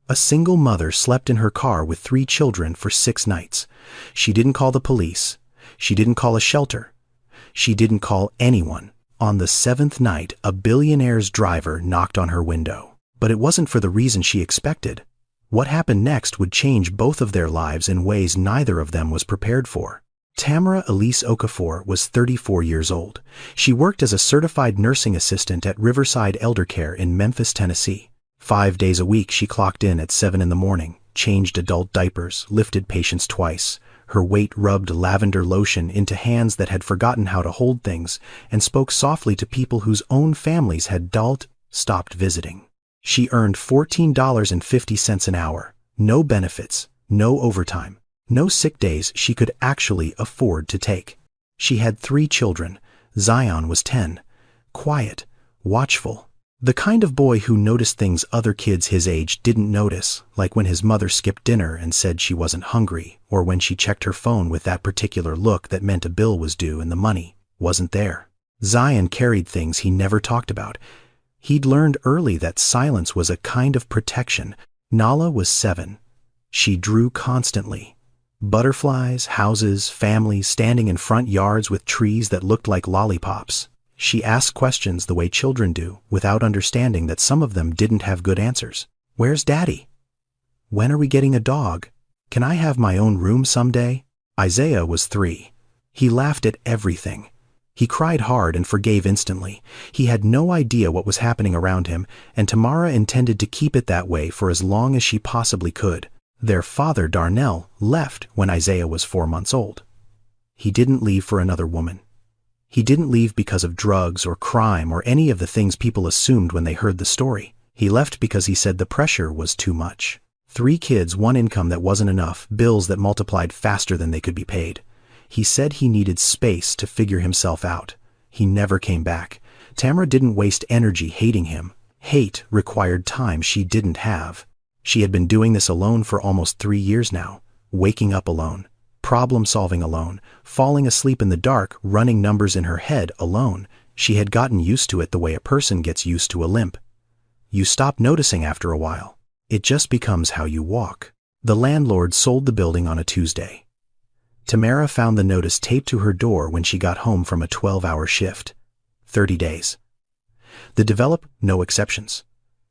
A single mother slept in her car with 3 children for 6 nights. She didn't call the police. She didn't call a shelter. She didn't call anyone. On the 7th night, a Billionaire's driver knocked on her window. But it wasn't for the reason she expected. What happened next would change both of their lives in ways neither of them was prepared for. Tamara Elise Okafor was 34 years old. She worked as a certified nursing assistant at Riverside Elder Care in Memphis, Tennessee. 5 days a week she clocked in at 7 in the morning, changed adult diapers, lifted patients twice. Her weight rubbed lavender lotion into hands that had forgotten how to hold things, and spoke softly to people whose own families had stopped visiting. She earned $14.50 an hour, no benefits, no overtime, no sick days she could actually afford to take. She had 3 children. Zion was 10, quiet, watchful. The kind of boy who noticed things other kids his age didn't notice, like when his mother skipped dinner and said she wasn't hungry, or when she checked her phone with that particular look that meant a bill was due and the money wasn't there. Zion carried things he never talked about. He'd learned early that silence was a kind of protection. Nala was 7. She drew constantly. Butterflies, houses, families standing in front yards with trees that looked like lollipops. She asked questions the way children do, without understanding that some of them didn't have good answers. Where's Daddy? When are we getting a dog? Can I have my own room someday? Isaiah was 3. He laughed at everything. He cried hard and forgave instantly. He had no idea what was happening around him, and Tamara intended to keep it that way for as long as she possibly could. Their father, Darnell, left when Isaiah was 4 months old. He didn't leave for another woman. He didn't leave because of drugs or crime or any of the things people assumed when they heard the story. He left because he said the pressure was too much. 3 kids, 1 income that wasn't enough, bills that multiplied faster than they could be paid. He said he needed space to figure himself out. He never came back. Tamara didn't waste energy hating him. Hate required time she didn't have. She had been doing this alone for almost 3 years now, waking up alone, problem-solving alone, falling asleep in the dark, running numbers in her head alone. She had gotten used to it the way a person gets used to a limp. You stop noticing after a while. It just becomes how you walk. The landlord sold the building on a Tuesday. Tamara found the notice taped to her door when she got home from a 12-hour shift. 30 days. The developer, no exceptions,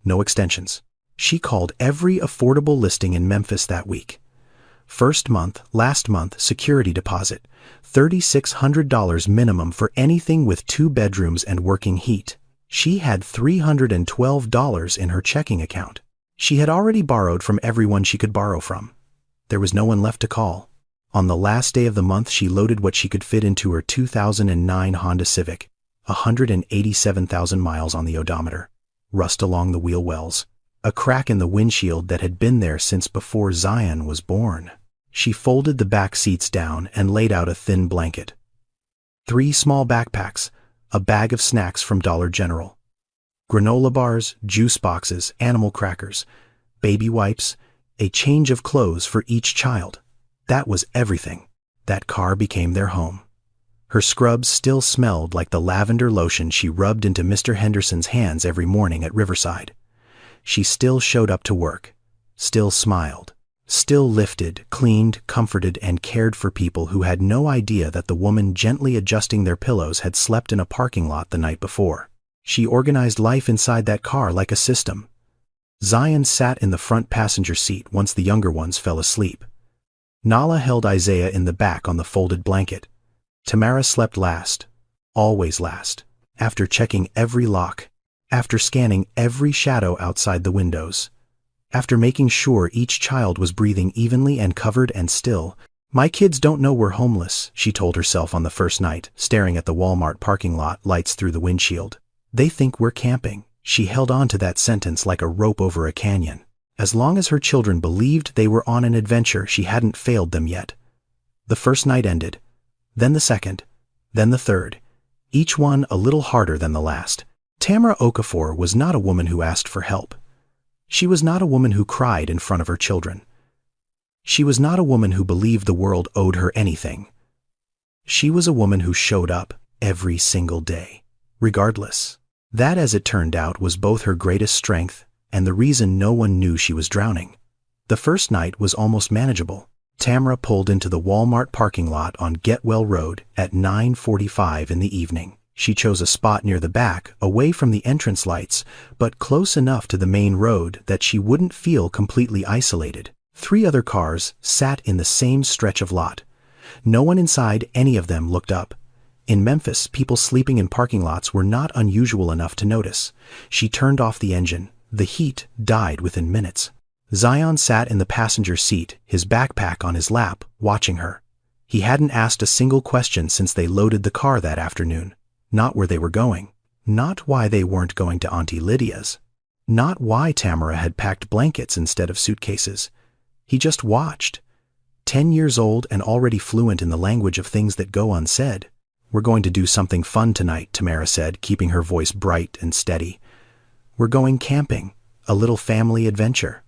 no extensions. She called every affordable listing in Memphis that week. First month, last month, security deposit, $3,600 minimum for anything with 2 bedrooms and working heat. She had $312 in her checking account. She had already borrowed from everyone she could borrow from. There was no one left to call. On the last day of the month, she loaded what she could fit into her 2009 Honda Civic, 187,000 miles on the odometer, rust along the wheel wells, a crack in the windshield that had been there since before Zion was born. She folded the back seats down and laid out a thin blanket. 3 small backpacks, a bag of snacks from Dollar General, granola bars, juice boxes, animal crackers, baby wipes, a change of clothes for each child. That was everything. That car became their home. Her scrubs still smelled like the lavender lotion she rubbed into Mr. Henderson's hands every morning at Riverside. She still showed up to work, still smiled, still lifted, cleaned, comforted, and cared for people who had no idea that the woman gently adjusting their pillows had slept in a parking lot the night before. She organized life inside that car like a system. Zion sat in the front passenger seat once the younger ones fell asleep. Nala held Isaiah in the back on the folded blanket. Tamara slept last, always last, after checking every lock, after scanning every shadow outside the windows, after making sure each child was breathing evenly and covered and still. My kids don't know we're homeless, she told herself on the first night, staring at the Walmart parking lot, lights through the windshield. They think we're camping. She held on to that sentence like a rope over a canyon. As long as her children believed they were on an adventure, she hadn't failed them yet. The first night ended, then the second, then the third, each one a little harder than the last. Tamara Okafor was not a woman who asked for help. She was not a woman who cried in front of her children. She was not a woman who believed the world owed her anything. She was a woman who showed up every single day, regardless. That, as it turned out, was both her greatest strength and the reason no one knew she was drowning. The first night was almost manageable. Tamara pulled into the Walmart parking lot on Getwell Road at 9:45 in the evening. She chose a spot near the back, away from the entrance lights, but close enough to the main road that she wouldn't feel completely isolated. 3 other cars sat in the same stretch of lot. No one inside any of them looked up. In Memphis, people sleeping in parking lots were not unusual enough to notice. She turned off the engine. The heat died within minutes. Zion sat in the passenger seat, his backpack on his lap, watching her. He hadn't asked a single question since they loaded the car that afternoon. Not where they were going. Not why they weren't going to Auntie Lydia's. Not why Tamara had packed blankets instead of suitcases. He just watched. 10 years old and already fluent in the language of things that go unsaid. "We're going to do something fun tonight," Tamara said, keeping her voice bright and steady. "We're going camping. A little family adventure."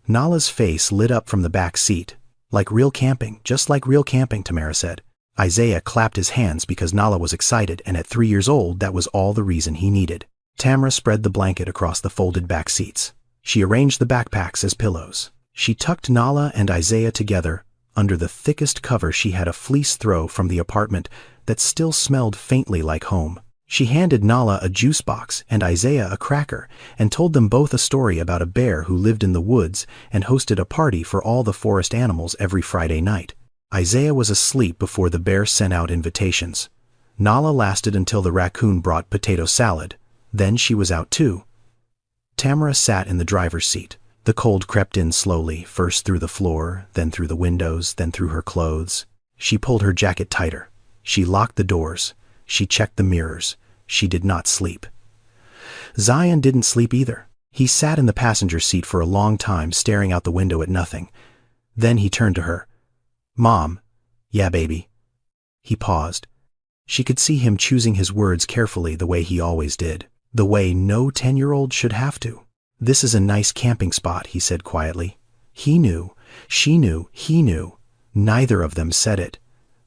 Nala's face lit up from the back seat. "Like real camping, just like real camping," Tamara said. Isaiah clapped his hands because Nala was excited, and at 3 years old that was all the reason he needed. Tamara spread the blanket across the folded back seats. She arranged the backpacks as pillows. She tucked Nala and Isaiah together. Under the thickest cover she had a fleece throw from the apartment that still smelled faintly like home. She handed Nala a juice box and Isaiah a cracker and told them both a story about a bear who lived in the woods and hosted a party for all the forest animals every Friday night. Isaiah was asleep before the bear sent out invitations. Nala lasted until the raccoon brought potato salad. Then she was out too. Tamara sat in the driver's seat. The cold crept in slowly, first through the floor, then through the windows, then through her clothes. She pulled her jacket tighter. She locked the doors. She checked the mirrors. She did not sleep. Zion didn't sleep either. He sat in the passenger seat for a long time, staring out the window at nothing. Then he turned to her. "Mom." "Yeah, baby." He paused. She could see him choosing his words carefully, the way he always did. The way no 10-year-old should have to. "This is a nice camping spot," he said quietly. He knew. She knew. He knew. Neither of them said it.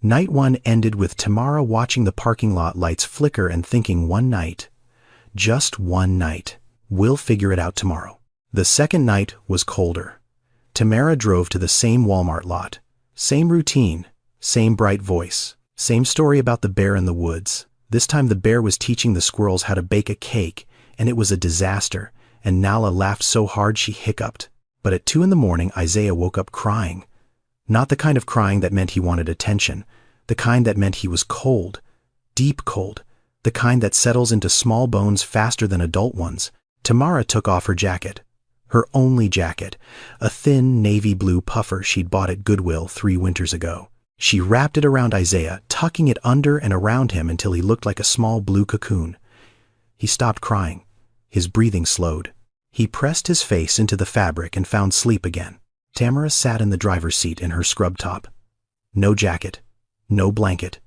Night 1 ended with Tamara watching the parking lot lights flicker and thinking, one night. Just one night. We'll figure it out tomorrow. The second night was colder. Tamara drove to the same Walmart lot. Same routine. Same bright voice. Same story about the bear in the woods. This time the bear was teaching the squirrels how to bake a cake, and it was a disaster, and Nala laughed so hard she hiccuped. But at 2 in the morning, Isaiah woke up crying. Not the kind of crying that meant he wanted attention, the kind that meant he was cold, deep cold, the kind that settles into small bones faster than adult ones. Tamara took off her jacket. Her only jacket, a thin navy blue puffer she'd bought at Goodwill 3 winters ago. She wrapped it around Isaiah, tucking it under and around him until he looked like a small blue cocoon. He stopped crying. His breathing slowed. He pressed his face into the fabric and found sleep again. Tamara sat in the driver's seat in her scrub top. No jacket. No blanket.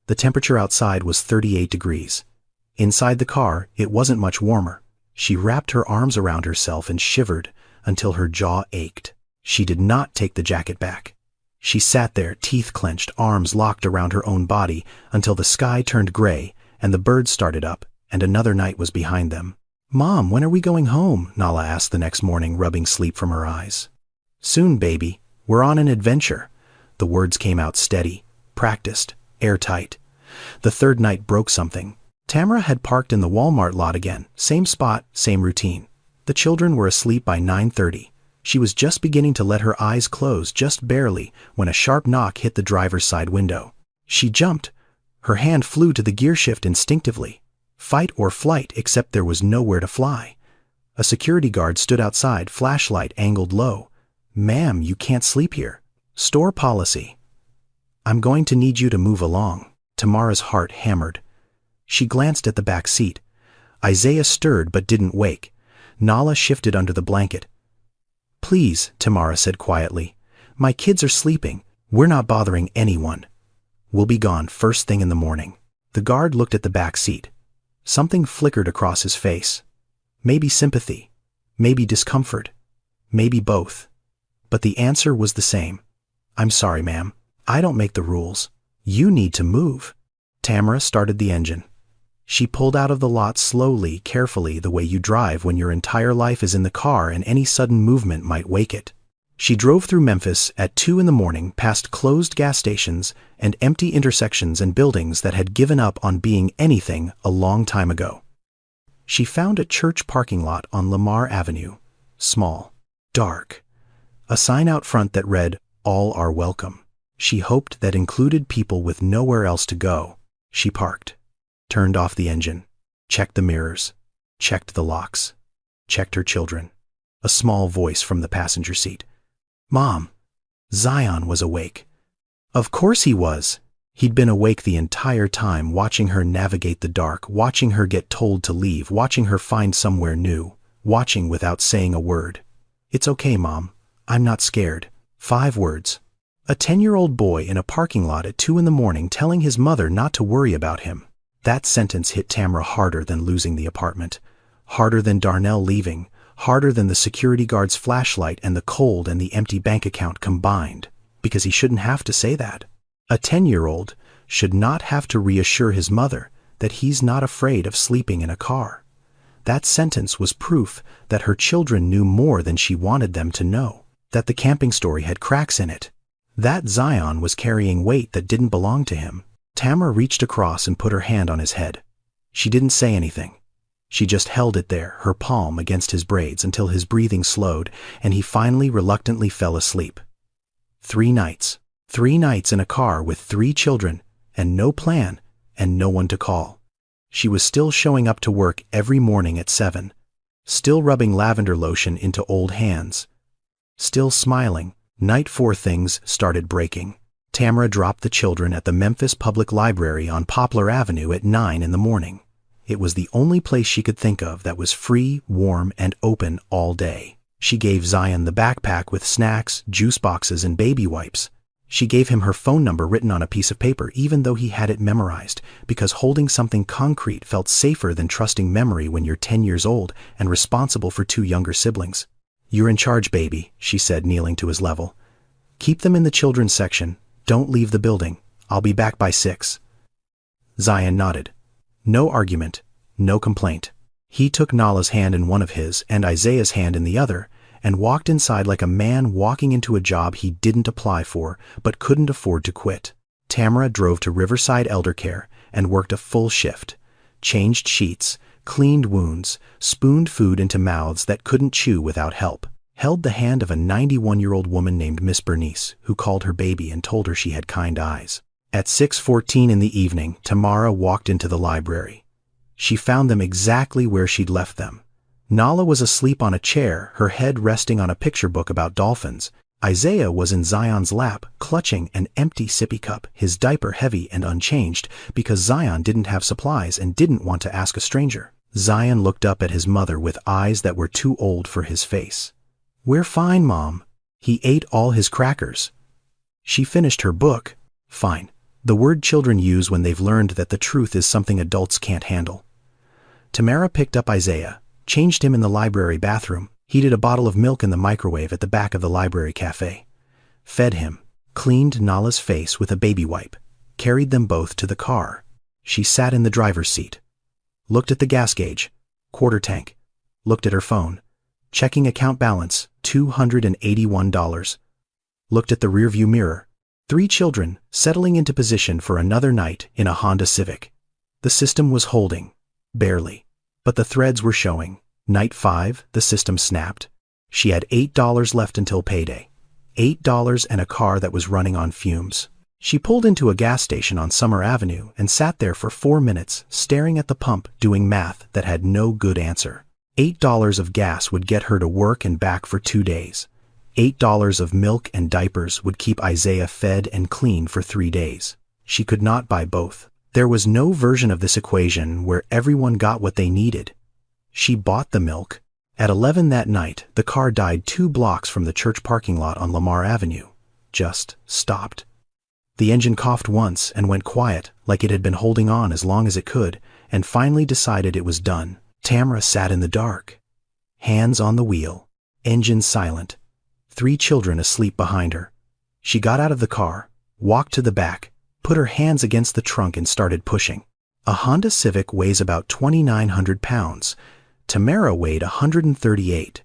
The temperature outside was 38 degrees. Inside the car, it wasn't much warmer. She wrapped her arms around herself and shivered until her jaw ached. She did not take the jacket back. She sat there, teeth clenched, arms locked around her own body, until the sky turned gray and the birds started up, and another night was behind them. "Mom, when are we going home?" Nala asked the next morning, rubbing sleep from her eyes. "Soon, baby. We're on an adventure." The words came out steady, practiced, airtight. The third night broke something. Tamara had parked in the Walmart lot again, same spot, same routine. The children were asleep by 9:30. She was just beginning to let her eyes close, just barely, when a sharp knock hit the driver's side window. She jumped. Her hand flew to the gear shift instinctively. Fight or flight, except there was nowhere to fly. A security guard stood outside, flashlight angled low. "Ma'am, you can't sleep here. Store policy." "I'm going to need you to move along." Tamara's heart hammered. She glanced at the back seat. Isaiah stirred but didn't wake. Nala shifted under the blanket. "Please," Tamara said quietly. "My kids are sleeping. We're not bothering anyone. We'll be gone first thing in the morning." The guard looked at the back seat. Something flickered across his face. Maybe sympathy. Maybe discomfort. Maybe both. But the answer was the same. "I'm sorry, ma'am. I don't make the rules. You need to move." Tamara started the engine. She pulled out of the lot slowly, carefully, the way you drive when your entire life is in the car and any sudden movement might wake it. She drove through Memphis at 2 in the morning, past closed gas stations and empty intersections and buildings that had given up on being anything a long time ago. She found a church parking lot on Lamar Avenue, small, dark. A sign out front that read, "All are welcome." She hoped that included people with nowhere else to go. She parked, turned off the engine, checked the mirrors, checked the locks, checked her children. A small voice from the passenger seat. "Mom." Zion was awake. Of course he was. He'd been awake the entire time, watching her navigate the dark, watching her get told to leave, watching her find somewhere new, watching without saying a word. "It's okay, Mom. I'm not scared." 5 words. A 10-year-old boy in a parking lot at 2 in the morning telling his mother not to worry about him. That sentence hit Tamara harder than losing the apartment, harder than Darnell leaving, harder than the security guard's flashlight and the cold and the empty bank account combined, because he shouldn't have to say that. A 10-year-old should not have to reassure his mother that he's not afraid of sleeping in a car. That sentence was proof that her children knew more than she wanted them to know, that the camping story had cracks in it, that Zion was carrying weight that didn't belong to him. Tamara reached across and put her hand on his head. She didn't say anything. She just held it there, her palm against his braids, until his breathing slowed and he finally reluctantly fell asleep. 3 nights. 3 nights in a car with 3 children, and no plan, and no one to call. She was still showing up to work every morning at 7, still rubbing lavender lotion into old hands, still smiling. Night 4, things started breaking. Tamara dropped the children at the Memphis Public Library on Poplar Avenue at 9 in the morning. It was the only place she could think of that was free, warm, and open all day. She gave Zion the backpack with snacks, juice boxes, and baby wipes. She gave him her phone number written on a piece of paper, even though he had it memorized, because holding something concrete felt safer than trusting memory when you're 10 years old and responsible for 2 younger siblings. "You're in charge, baby," she said, kneeling to his level. "Keep them in the children's section. Don't leave the building. I'll be back by 6. Zion nodded. No argument, no complaint. He took Nala's hand in one of his and Isaiah's hand in the other, and walked inside like a man walking into a job he didn't apply for but couldn't afford to quit. Tamara drove to Riverside Elder Care and worked a full shift, changed sheets, cleaned wounds, spooned food into mouths that couldn't chew without help, held the hand of a 91-year-old woman named Miss Bernice, who called her baby and told her she had kind eyes. At 6:14 in the evening, Tamara walked into the library. She found them exactly where she'd left them. Nala was asleep on a chair, her head resting on a picture book about dolphins. Isaiah was in Zion's lap, clutching an empty sippy cup, his diaper heavy and unchanged, because Zion didn't have supplies and didn't want to ask a stranger. Zion looked up at his mother with eyes that were too old for his face. "We're fine, Mom." He ate all his crackers. She finished her book. Fine. The word children use when they've learned that the truth is something adults can't handle. Tamara picked up Isaiah, changed him in the library bathroom, heated a bottle of milk in the microwave at the back of the library cafe, fed him, cleaned Nala's face with a baby wipe, carried them both to the car. She sat in the driver's seat, looked at the gas gauge, quarter tank, looked at her phone, checking account balance, $281, looked at the rearview mirror, 3 children settling into position for another night in a Honda Civic. The system was holding, barely, but the threads were showing. Night 5, the system snapped. She had $8 left until payday. $8 and a car that was running on fumes. She pulled into a gas station on Summer Avenue and sat there for 4 minutes, staring at the pump, doing math that had no good answer. $8 of gas would get her to work and back for 2 days. $8 of milk and diapers would keep Isaiah fed and clean for 3 days. She could not buy both. There was no version of this equation where everyone got what they needed. She bought the milk. At 11 that night, the car died 2 blocks from the church parking lot on Lamar Avenue. Just stopped. The engine coughed once and went quiet, like it had been holding on as long as it could, and finally decided it was done. Tamara sat in the dark. Hands on the wheel. Engine silent. 3 children asleep behind her. She got out of the car, walked to the back, put her hands against the trunk and started pushing. A Honda Civic weighs about 2,900 pounds. Tamara weighed 138.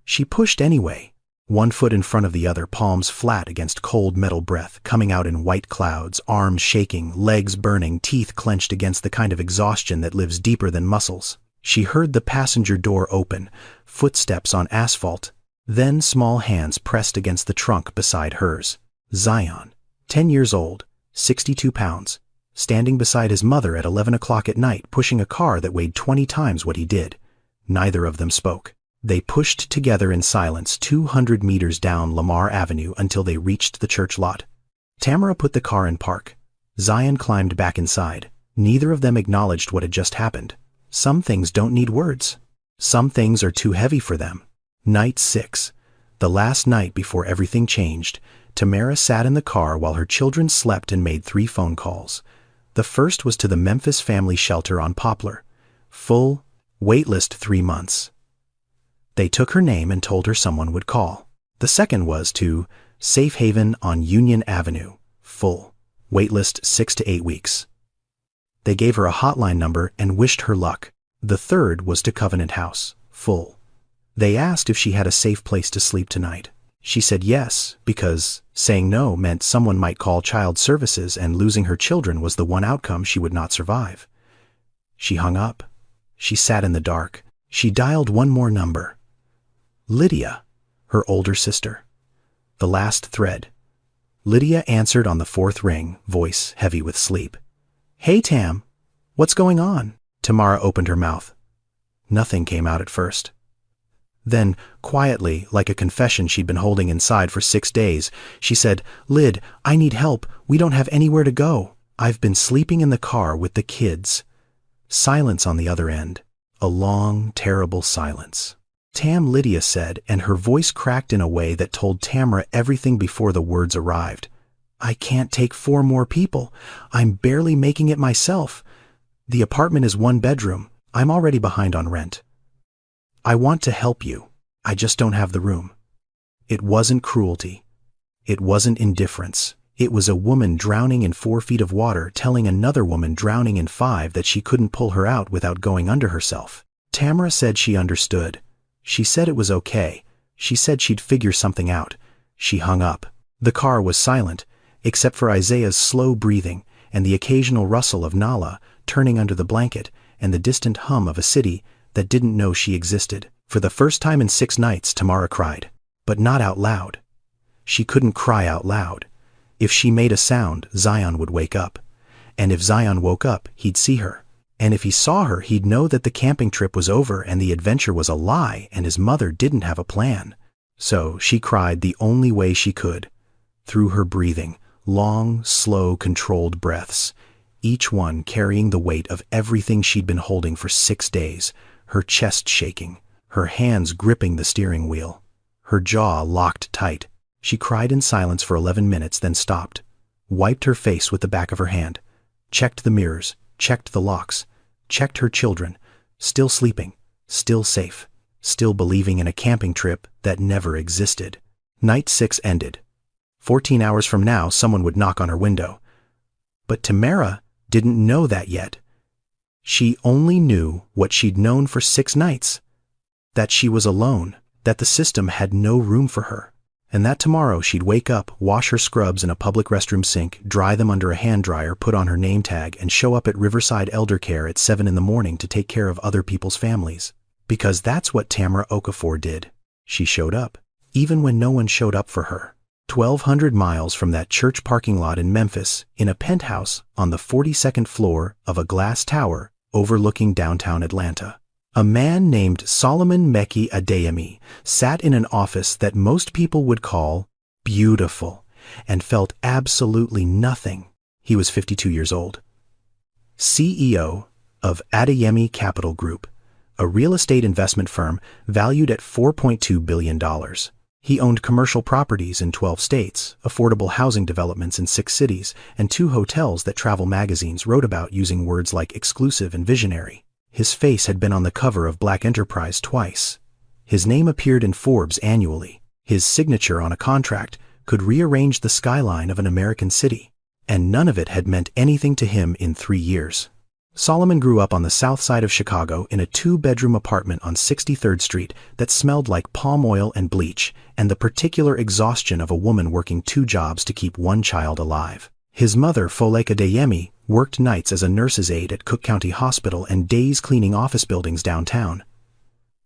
She pushed anyway, one foot in front of the other, palms flat against cold metal breath, coming out in white clouds, arms shaking, legs burning, teeth clenched against the kind of exhaustion that lives deeper than muscles. She heard the passenger door open, footsteps on asphalt, then small hands pressed against the trunk beside hers. Zion, 10 years old, 62 pounds, standing beside his mother at 11 o'clock at night, pushing a car that weighed 20 times what he did. Neither of them spoke. They pushed together in silence 200 meters down Lamar Avenue until they reached the church lot. Tamara put the car in park. Zion climbed back inside. Neither of them acknowledged what had just happened. Some things don't need words. Some things are too heavy for them. Night 6. The last night before everything changed, Tamara sat in the car while her children slept and made 3 phone calls. The first was to the Memphis Family Shelter on Poplar. Full, waitlist 3 months. They took her name and told her someone would call. The second was to Safe Haven on Union Avenue. Full, waitlist 6 to 8 weeks. They gave her a hotline number and wished her luck. The third was to Covenant House. Full. They asked if she had a safe place to sleep tonight. She said yes, because saying no meant someone might call child services and losing her children was the one outcome she would not survive. She hung up. She sat in the dark. She dialed one more number. Lydia, her older sister. The last thread. Lydia answered on the 4th ring, voice heavy with sleep. "Hey, Tam. What's going on?" Tamara opened her mouth. Nothing came out at first. Then, quietly, like a confession she'd been holding inside for 6 days, she said, "Lyd, I need help. We don't have anywhere to go. I've been sleeping in the car with the kids." Silence on the other end. A long, terrible silence. "Tam," Lydia said, and her voice cracked in a way that told Tamara everything before the words arrived. "I can't take 4 more people. I'm barely making it myself. The apartment is 1 bedroom. I'm already behind on rent. I want to help you. I just don't have the room." It wasn't cruelty. It wasn't indifference. It was a woman drowning in 4 feet of water telling another woman drowning in 5 that she couldn't pull her out without going under herself. Tamara said she understood. She said it was okay. She said she'd figure something out. She hung up. The car was silent, except for Isaiah's slow breathing and the occasional rustle of Nala turning under the blanket and the distant hum of a city that didn't know she existed. For the first time in 6 nights, Tamara cried, but not out loud. She couldn't cry out loud. If she made a sound, Zion would wake up. And if Zion woke up, he'd see her. And if he saw her, he'd know that the camping trip was over and the adventure was a lie and his mother didn't have a plan. So she cried the only way she could, through her breathing, long, slow, controlled breaths, each one carrying the weight of everything she'd been holding for 6 days, her chest shaking, her hands gripping the steering wheel, her jaw locked tight. She cried in silence for 11 minutes, then stopped, wiped her face with the back of her hand, checked the mirrors, checked the locks, checked her children, still sleeping, still safe, still believing in a camping trip that never existed. Night 6 ended. 14 hours from now, someone would knock on her window. But Tamara didn't know that yet. She only knew what she'd known for 6 nights, that she was alone, that the system had no room for her, and that tomorrow she'd wake up, wash her scrubs in a public restroom sink, dry them under a hand dryer, put on her name tag, and show up at Riverside Elder Care at 7 in the morning to take care of other people's families. Because that's what Tamara Okafor did. She showed up, even when no one showed up for her. 1,200 miles from that church parking lot in Memphis, in a penthouse on the 42nd floor of a glass tower overlooking downtown Atlanta. A man named Solomon Meki Adeyemi sat in an office that most people would call beautiful and felt absolutely nothing. He was 52 years old. CEO of Adeyemi Capital Group, a real estate investment firm valued at $4.2 billion. He owned commercial properties in 12 states, affordable housing developments in 6 cities, and 2 hotels that travel magazines wrote about using words like exclusive and visionary. His face had been on the cover of Black Enterprise twice. His name appeared in Forbes annually. His signature on a contract could rearrange the skyline of an American city. And none of it had meant anything to him in 3 years. Solomon grew up on the south side of Chicago in a two-bedroom apartment on 63rd Street that smelled like palm oil and bleach and the particular exhaustion of a woman working two jobs to keep one child alive. His mother, Foleka Adeyemi, worked nights as a nurse's aide at Cook County Hospital and days cleaning office buildings downtown.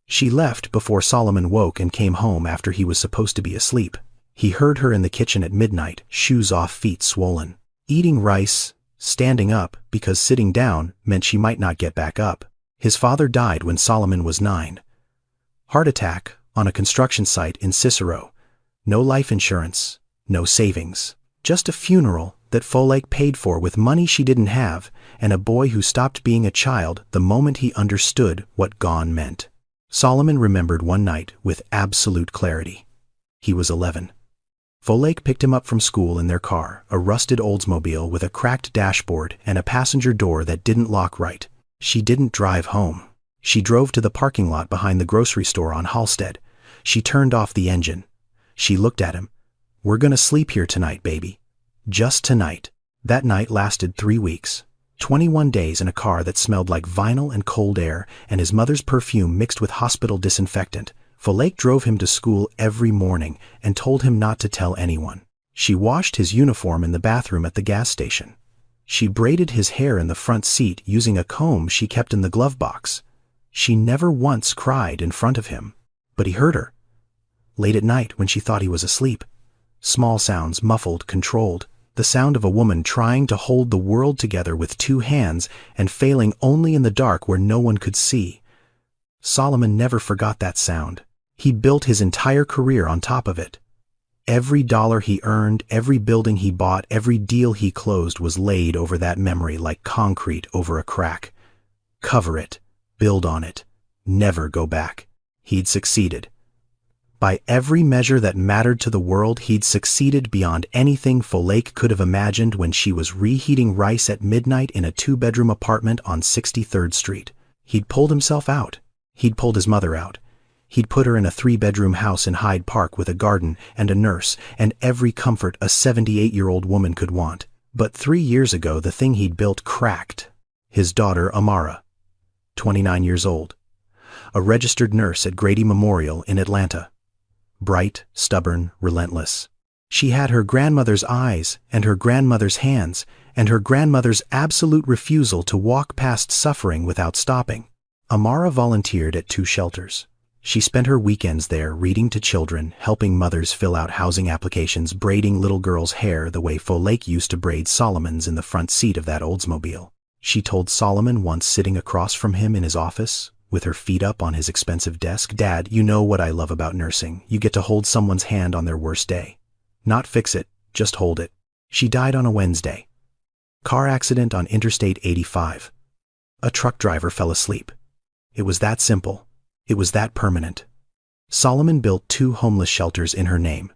She left before Solomon woke and came home after he was supposed to be asleep. He heard her in the kitchen at midnight, shoes off, feet swollen, eating rice, standing up because sitting down meant she might not get back up. His father died when Solomon was 9. Heart attack on a construction site in Cicero. No life insurance, no savings. Just a funeral that Folek paid for with money she didn't have, and a boy who stopped being a child the moment he understood what gone meant. Solomon remembered one night with absolute clarity. He was 11. Folek picked him up from school in their car, a rusted Oldsmobile with a cracked dashboard and a passenger door that didn't lock right. She didn't drive home. She drove to the parking lot behind the grocery store on Halstead. She turned off the engine. She looked at him. "We're gonna sleep here tonight, baby. Just tonight." That night lasted 3 weeks. 21 days in a car that smelled like vinyl and cold air and his mother's perfume mixed with hospital disinfectant. Folek drove him to school every morning and told him not to tell anyone. She washed his uniform in the bathroom at the gas station. She braided his hair in the front seat using a comb she kept in the glove box. She never once cried in front of him, but he heard her. Late at night when she thought he was asleep. Small sounds, muffled, controlled. The sound of a woman trying to hold the world together with two hands and failing only in the dark where no one could see. Solomon never forgot that sound. He built his entire career on top of it. Every dollar he earned, every building he bought, every deal he closed was laid over that memory like concrete over a crack. Cover it, build on it, never go back. He'd succeeded. By every measure that mattered to the world, he'd succeeded beyond anything Folek could have imagined when she was reheating rice at midnight in a two-bedroom apartment on 63rd Street. He'd pulled himself out. He'd pulled his mother out. He'd put her in a 3-bedroom house in Hyde Park with a garden and a nurse and every comfort a 78-year-old woman could want. But 3 years ago, the thing he'd built cracked. His daughter, Amara, 29 years old, a registered nurse at Grady Memorial in Atlanta. Bright, stubborn, relentless. She had her grandmother's eyes and her grandmother's hands and her grandmother's absolute refusal to walk past suffering without stopping. Amara volunteered at 2 shelters. She spent her weekends there reading to children, helping mothers fill out housing applications, braiding little girls' hair the way Folek used to braid Solomon's in the front seat of that Oldsmobile. She told Solomon once sitting across from him in his office, with her feet up on his expensive desk, "Dad, you know what I love about nursing. You get to hold someone's hand on their worst day. Not fix it, just hold it." She died on a Wednesday. Car accident on Interstate 85. A truck driver fell asleep. It was that simple. It was that permanent. Solomon built 2 homeless shelters in her name,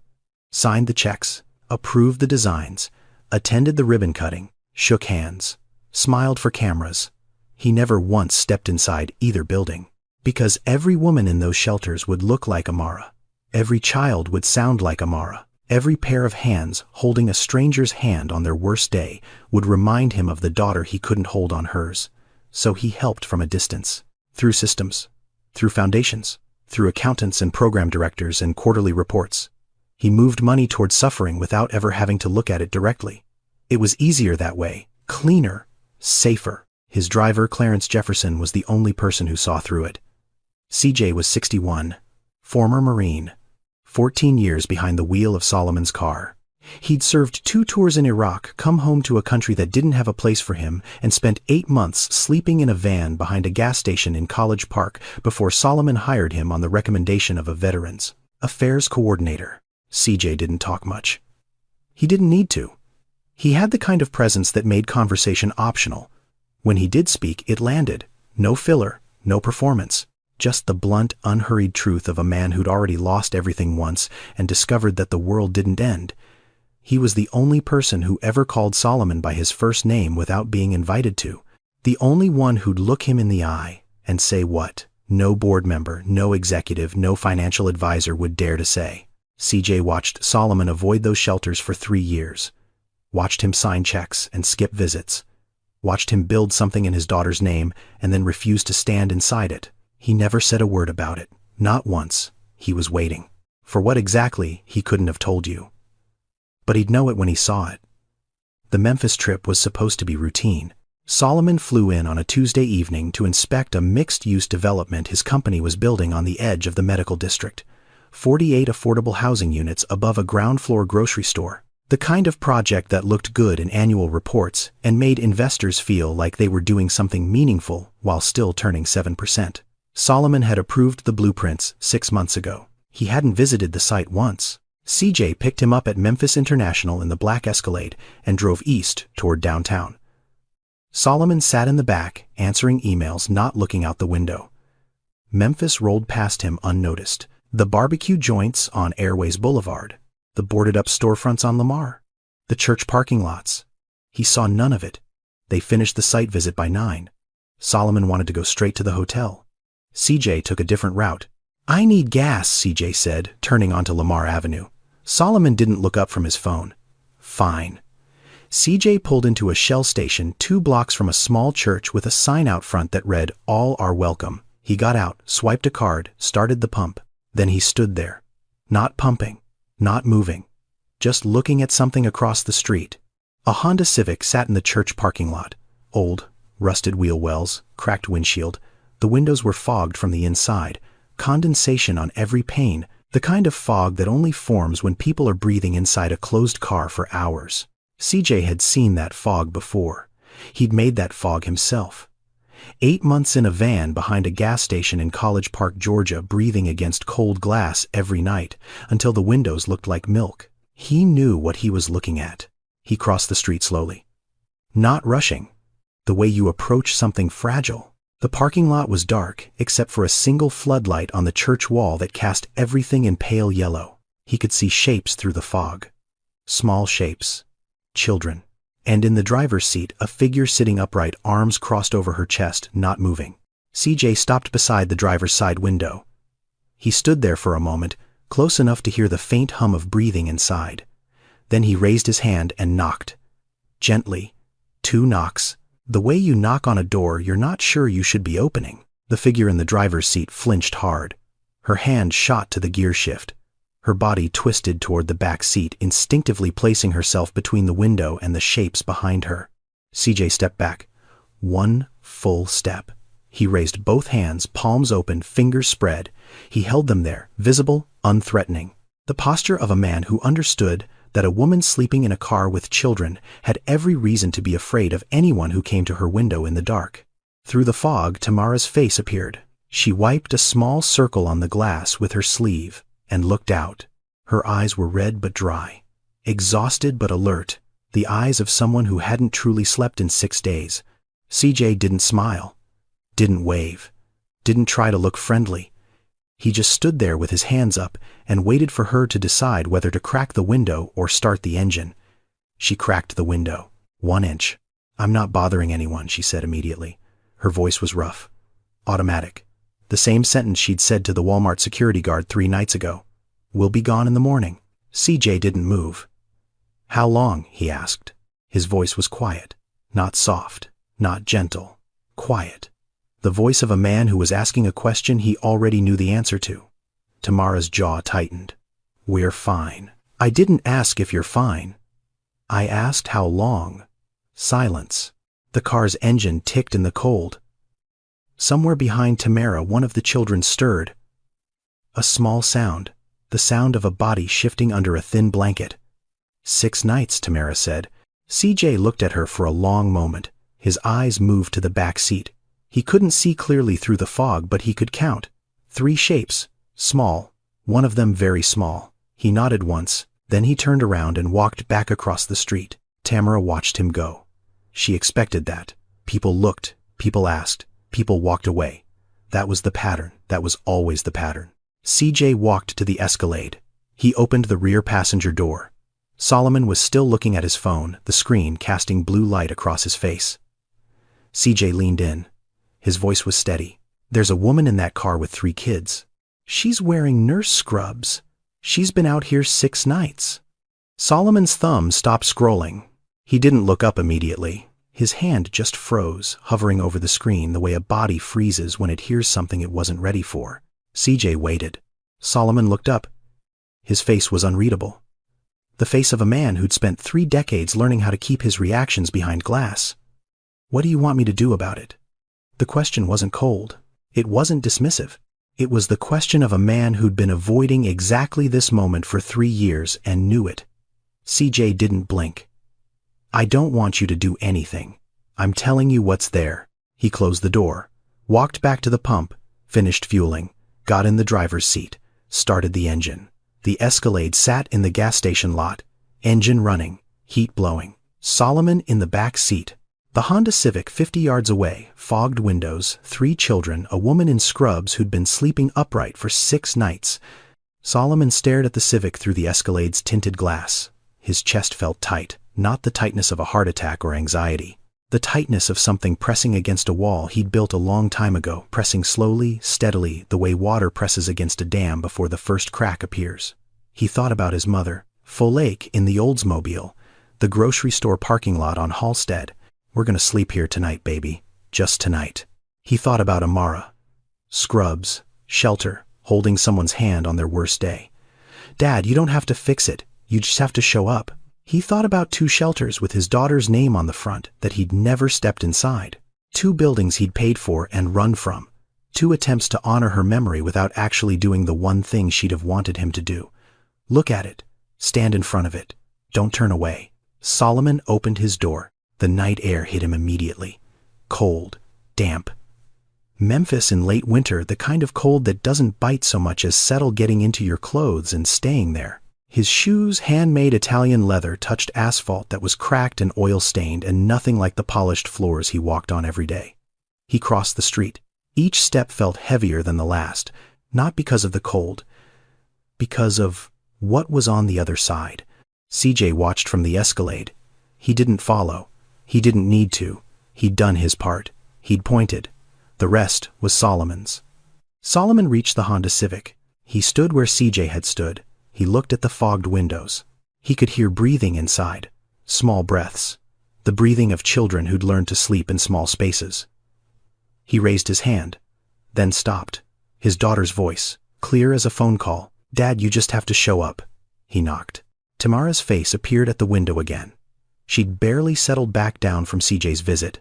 signed the checks, approved the designs, attended the ribbon cutting, shook hands, smiled for cameras. He never once stepped inside either building, because every woman in those shelters would look like Amara. Every child would sound like Amara. Every pair of hands holding a stranger's hand on their worst day would remind him of the daughter he couldn't hold on hers. So he helped from a distance, through systems, through foundations, through accountants and program directors and quarterly reports. He moved money toward suffering without ever having to look at it directly. It was easier that way, cleaner, safer. His driver, Clarence Jefferson, was the only person who saw through it. CJ was 61, former Marine, 14 years behind the wheel of Solomon's car. He'd served 2 tours in Iraq, come home to a country that didn't have a place for him, and spent 8 months sleeping in a van behind a gas station in College Park before Solomon hired him on the recommendation of a Veterans Affairs coordinator. CJ didn't talk much. He didn't need to. He had the kind of presence that made conversation optional. When he did speak, it landed. No filler, no performance. Just the blunt, unhurried truth of a man who'd already lost everything once and discovered that the world didn't end. He was the only person who ever called Solomon by his first name without being invited to. The only one who'd look him in the eye and say what no board member, no executive, no financial advisor would dare to say. CJ watched Solomon avoid those shelters for 3 years. Watched him sign checks and skip visits. watched him build something in his daughter's name and then refuse to stand inside it. He never said a word about it. Not once. He was waiting. For what exactly, he couldn't have told you. But he'd know it when he saw it. The Memphis trip was supposed to be routine. Solomon flew in on a Tuesday evening to inspect a mixed-use development his company was building on the edge of the medical district. 48 affordable housing units above a ground-floor grocery store. The kind of project that looked good in annual reports and made investors feel like they were doing something meaningful while still turning 7%. Solomon had approved the blueprints 6 months ago. He hadn't visited the site once. CJ picked him up at Memphis International in the black Escalade and drove east toward downtown. Solomon sat in the back, answering emails, not looking out the window. Memphis rolled past him unnoticed. The barbecue joints on Airways Boulevard, the boarded-up storefronts on Lamar, the church parking lots. He saw none of it. They finished the site visit by 9. Solomon wanted to go straight to the hotel. CJ took a different route. "I need gas," CJ said, turning onto Lamar Avenue. Solomon didn't look up from his phone. "Fine." CJ pulled into a Shell station 2 blocks from a small church with a sign out front that read, "All are welcome." He got out, swiped a card, started the pump. Then he stood there. Not pumping, not moving, just looking at something across the street. A Honda Civic sat in the church parking lot. Old, rusted wheel wells, cracked windshield. The windows were fogged from the inside. Condensation on every pane, the kind of fog that only forms when people are breathing inside a closed car for hours. CJ had seen that fog before. He'd made that fog himself. 8 months in a van behind a gas station in College Park, Georgia, breathing against cold glass every night until the windows looked like milk. He knew what he was looking at. He crossed the street slowly. Not rushing. The way you approach something fragile. The parking lot was dark, except for a single floodlight on the church wall that cast everything in pale yellow. He could see shapes through the fog. Small shapes. Children. And in the driver's seat, a figure sitting upright, arms crossed over her chest, not moving. CJ stopped beside the driver's side window. He stood there for a moment, close enough to hear the faint hum of breathing inside. Then he raised his hand and knocked. Gently. 2 knocks. The way you knock on a door you're not sure you should be opening. The figure in the driver's seat flinched hard. Her hand shot to the gear shift. Her body twisted toward the back seat, instinctively placing herself between the window and the shapes behind her. CJ stepped back. 1 full step. He raised both hands, palms open, fingers spread. He held them there, visible, unthreatening. The posture of a man who understood that a woman sleeping in a car with children had every reason to be afraid of anyone who came to her window in the dark. Through the fog, Tamara's face appeared. She wiped a small circle on the glass with her sleeve and looked out. Her eyes were red but dry, exhausted but alert, the eyes of someone who hadn't truly slept in 6 days. CJ didn't smile, didn't wave, didn't try to look friendly. He just stood there with his hands up and waited for her to decide whether to crack the window or start the engine. She cracked the window. 1 inch. "I'm not bothering anyone," she said immediately. Her voice was rough, automatic. The same sentence she'd said to the Walmart security guard 3 nights ago. "We'll be gone in the morning." CJ didn't move. "How long?" he asked. His voice was quiet, not soft, not gentle, quiet. The voice of a man who was asking a question he already knew the answer to. Tamara's jaw tightened. "We're fine." "I didn't ask if you're fine. I asked how long." Silence. The car's engine ticked in the cold. Somewhere behind Tamara, one of the children stirred. A small sound, the sound of a body shifting under a thin blanket. 6 nights, Tamara said. CJ looked at her for a long moment. His eyes moved to the back seat. He couldn't see clearly through the fog, but he could count. 3 shapes, small, one of them very small. He nodded once, then he turned around and walked back across the street. Tamara watched him go. She expected that. People looked, people asked, people walked away. That was the pattern. That was always the pattern. CJ walked to the Escalade. He opened the rear passenger door. Solomon was still looking at his phone, the screen casting blue light across his face. CJ leaned in. His voice was steady. "There's a woman in that car with 3 kids. She's wearing nurse scrubs. She's been out here 6 nights. Solomon's thumb stopped scrolling. He didn't look up immediately. His hand just froze, hovering over the screen the way a body freezes when it hears something it wasn't ready for. CJ waited. Solomon looked up. His face was unreadable. The face of a man who'd spent 3 decades learning how to keep his reactions behind glass. "What do you want me to do about it?" The question wasn't cold. It wasn't dismissive. It was the question of a man who'd been avoiding exactly this moment for 3 years and knew it. CJ didn't blink. "I don't want you to do anything. I'm telling you what's there." He closed the door, walked back to the pump, finished fueling, got in the driver's seat, started the engine. The Escalade sat in the gas station lot, engine running, heat blowing. Solomon in the back seat. The Honda Civic 50 yards away, fogged windows, 3 children, a woman in scrubs who'd been sleeping upright for 6 nights. Solomon stared at the Civic through the Escalade's tinted glass. His chest felt tight, not the tightness of a heart attack or anxiety. The tightness of something pressing against a wall he'd built a long time ago, pressing slowly, steadily, the way water presses against a dam before the first crack appears. He thought about his mother, Full Lake in the Oldsmobile, the grocery store parking lot on Halstead. "We're gonna sleep here tonight, baby. Just tonight." He thought about Amara. Scrubs, shelter, holding someone's hand on their worst day. "Dad, you don't have to fix it. You just have to show up." He thought about 2 shelters with his daughter's name on the front that he'd never stepped inside. 2 buildings he'd paid for and run from. 2 attempts to honor her memory without actually doing the one thing she'd have wanted him to do. Look at it. Stand in front of it. Don't turn away. Solomon opened his door. The night air hit him immediately. Cold, damp. Memphis in late winter, the kind of cold that doesn't bite so much as settle getting into your clothes and staying there. His shoes, handmade Italian leather, touched asphalt that was cracked and oil-stained and nothing like the polished floors he walked on every day. He crossed the street. Each step felt heavier than the last, not because of the cold, because of what was on the other side. CJ watched from the Escalade. He didn't follow. He didn't need to. He'd done his part. He'd pointed. The rest was Solomon's. Solomon reached the Honda Civic. He stood where CJ had stood. He looked at the fogged windows. He could hear breathing inside. Small breaths. The breathing of children who'd learned to sleep in small spaces. He raised his hand, then stopped. His daughter's voice, clear as a phone call. "Dad, you just have to show up." He knocked. Tamara's face appeared at the window again. She'd barely settled back down from CJ's visit.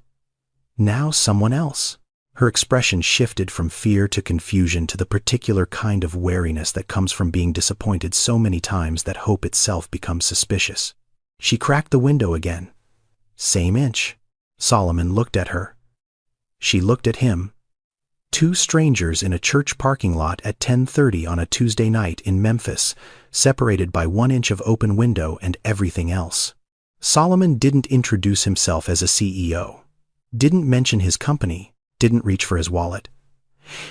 Now someone else. Her expression shifted from fear to confusion to the particular kind of wariness that comes from being disappointed so many times that hope itself becomes suspicious. She cracked the window again. Same inch. Solomon looked at her. She looked at him. 2 strangers in a church parking lot at 10:30 on a Tuesday night in Memphis, separated by 1 inch of open window and everything else. Solomon didn't introduce himself as a CEO. Didn't mention his company. Didn't reach for his wallet.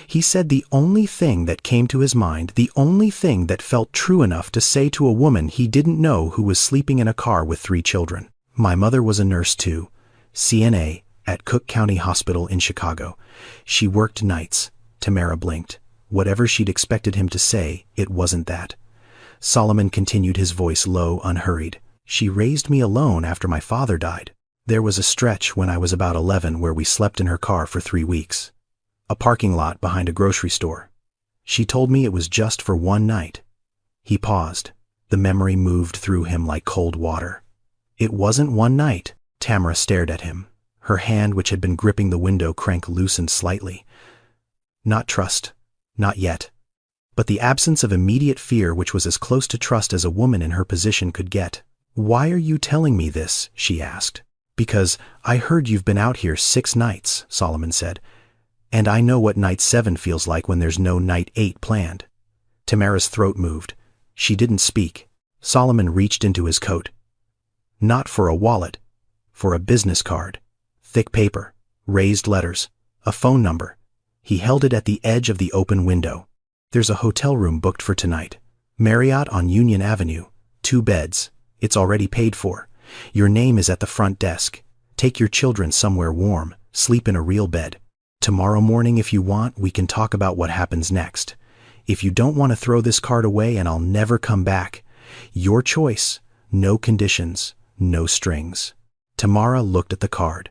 He said the only thing that came to his mind, the only thing that felt true enough to say to a woman he didn't know who was sleeping in a car with 3 children. "My mother was a nurse too, CNA, at Cook County Hospital in Chicago. She worked nights." Tamara blinked. Whatever she'd expected him to say, it wasn't that. Solomon continued, his voice low, unhurried. "She raised me alone after my father died. There was a stretch when I was about 11 where we slept in her car for 3 weeks. A parking lot behind a grocery store. She told me it was just for 1 night." He paused. The memory moved through him like cold water. "It wasn't 1 night." Tamara stared at him. Her hand, which had been gripping the window crank, loosened slightly. Not trust. Not yet. But the absence of immediate fear, which was as close to trust as a woman in her position could get. "Why are you telling me this?" she asked. "Because I heard you've been out here 6 nights, Solomon said. "And I know what night 7 feels like when there's no night 8 planned." Tamara's throat moved. She didn't speak. Solomon reached into his coat. Not for a wallet. For a business card. Thick paper. Raised letters. A phone number. He held it at the edge of the open window. "There's a hotel room booked for tonight. Marriott on Union Avenue. 2 beds. It's already paid for. Your name is at the front desk. Take your children somewhere warm. Sleep in a real bed. Tomorrow morning, if you want, we can talk about what happens next. If you don't want to throw this card away and I'll never come back. Your choice. No conditions. No strings." Tamara looked at the card.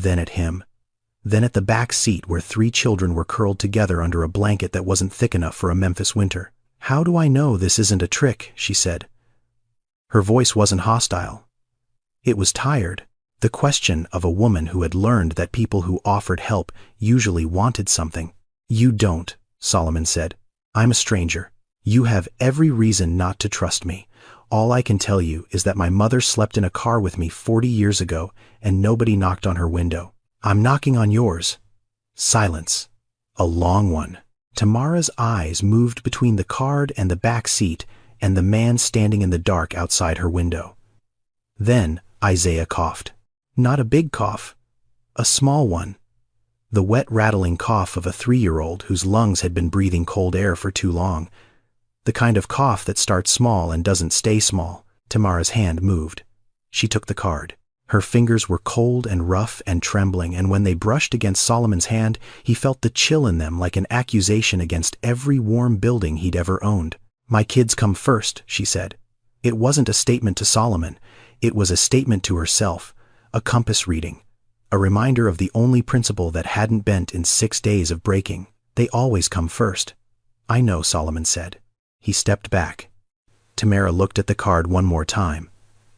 then at him, then at the back seat where 3 children were curled together under a blanket that wasn't thick enough for a Memphis winter. "How do I know this isn't a trick?" she said. Her voice wasn't hostile. It was tired, the question of a woman who had learned that people who offered help usually wanted something. "You don't," Solomon said. "I'm a stranger. You have every reason not to trust me. All I can tell you is that my mother slept in a car with me 40 years ago and nobody knocked on her window. I'm knocking on yours." Silence. A long one. Tamara's eyes moved between the card and the back seat and the man standing in the dark outside her window. Then Isaiah coughed. Not a big cough, a small one. The wet, rattling cough of a 3-year-old whose lungs had been breathing cold air for too long. The kind of cough that starts small and doesn't stay small. Tamara's hand moved. She took the card. Her fingers were cold and rough and trembling, and when they brushed against Solomon's hand, he felt the chill in them like an accusation against every warm building he'd ever owned. "My kids come first," she said. It wasn't a statement to Solomon. It was a statement to herself, a compass reading, a reminder of the only principle that hadn't bent in 6 days of breaking. They always come first. "I know," Solomon said. He stepped back. Tamara looked at the card one more time.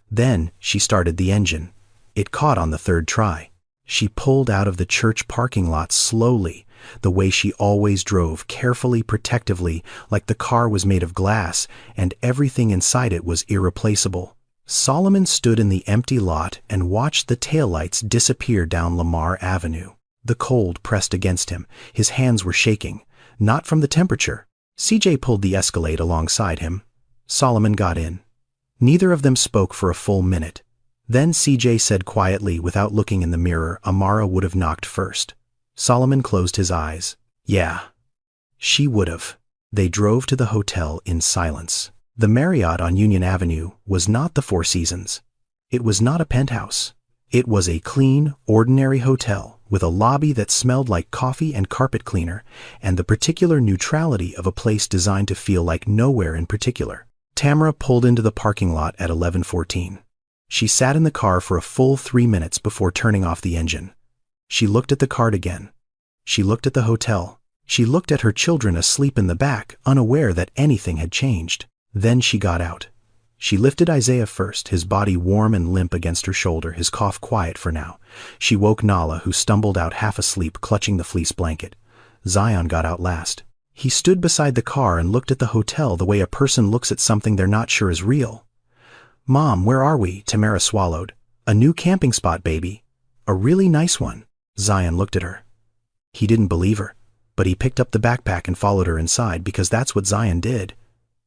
Then she started the engine. It caught on the 3rd try. She pulled out of the church parking lot slowly, the way she always drove, carefully, protectively, like the car was made of glass and everything inside it was irreplaceable. Solomon stood in the empty lot and watched the taillights disappear down Lamar Avenue. The cold pressed against him. His hands were shaking, not from the temperature. CJ pulled the Escalade alongside him. Solomon got in. Neither of them spoke for a full minute. Then CJ said quietly, without looking in the mirror, Amara would have knocked first. Solomon closed his eyes. Yeah, she would have. They drove to the hotel in silence. The Marriott on Union Avenue was not the Four Seasons. It was not a penthouse. It was a clean, ordinary hotel with a lobby that smelled like coffee and carpet cleaner and the particular neutrality of a place designed to feel like nowhere in particular. Tamara pulled into the parking lot at 11:14. She sat in the car for a full 3 minutes before turning off the engine. She looked at the card again. She looked at the hotel. She looked at her children asleep in the back, unaware that anything had changed. Then she got out. She lifted Isaiah first, his body warm and limp against her shoulder, his cough quiet for now. She woke Nala, who stumbled out half asleep, clutching the fleece blanket. Zion got out last. He stood beside the car and looked at the hotel the way a person looks at something they're not sure is real. "Mom, where are we?" Tamara swallowed. "A new camping spot, baby. A really nice one." Zion looked at her. He didn't believe her, but he picked up the backpack and followed her inside because that's what Zion did.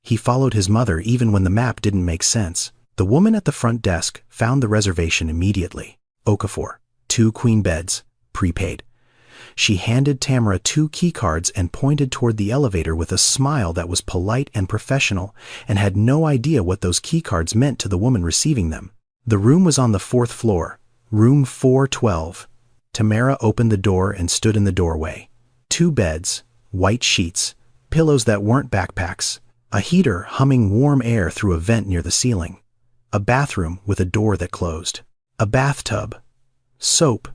He followed his mother even when the map didn't make sense. The woman at the front desk found the reservation immediately. Okafor, 2 queen beds, prepaid. She handed Tamara 2 key cards and pointed toward the elevator with a smile that was polite and professional, and had no idea what those key cards meant to the woman receiving them. The room was on the 4th floor, room 412. Tamara opened the door and stood in the doorway. 2 beds, white sheets, pillows that weren't backpacks, a heater humming warm air through a vent near the ceiling, a bathroom with a door that closed, a bathtub, soap,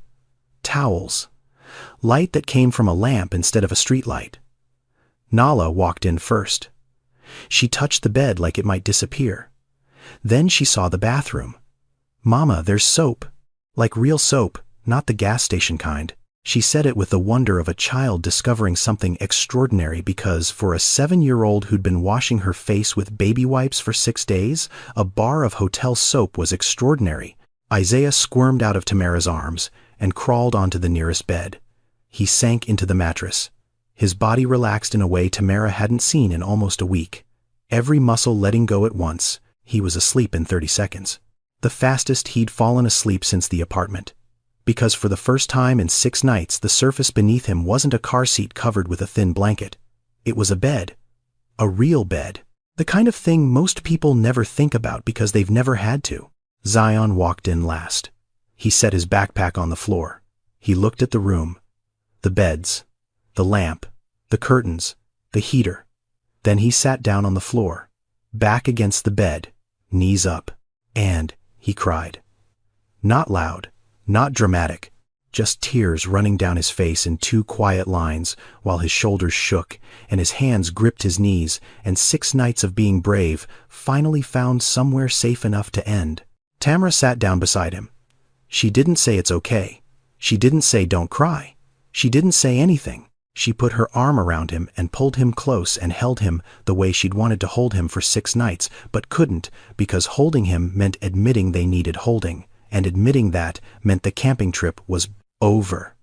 towels, light that came from a lamp instead of a street light. Nala walked in first. She touched the bed like it might disappear. Then she saw the bathroom. "Mama, there's soap. Like real soap, not the gas station kind." She said it with the wonder of a child discovering something extraordinary because, for a 7-year-old who'd been washing her face with baby wipes for 6 days, a bar of hotel soap was extraordinary. Isaiah squirmed out of Tamara's arms and crawled onto the nearest bed. He sank into the mattress. His body relaxed in a way Tamara hadn't seen in almost a week. Every muscle letting go at once. He was asleep in 30 seconds. The fastest he'd fallen asleep since the apartment. Because for the first time in 6 nights, the surface beneath him wasn't a car seat covered with a thin blanket. It was a bed. A real bed. The kind of thing most people never think about because they've never had to. Zion walked in last. He set his backpack on the floor. He looked at the room. The beds. The lamp. The curtains. The heater. Then he sat down on the floor, back against the bed, knees up. And he cried. Not loud. Not dramatic, just tears running down his face in two quiet lines, while his shoulders shook, and his hands gripped his knees, and 6 nights of being brave finally found somewhere safe enough to end. Tamara sat down beside him. She didn't say it's okay. She didn't say don't cry. She didn't say anything. She put her arm around him and pulled him close and held him the way she'd wanted to hold him for 6 nights, but couldn't, because holding him meant admitting they needed holding, and admitting that meant the camping trip was over.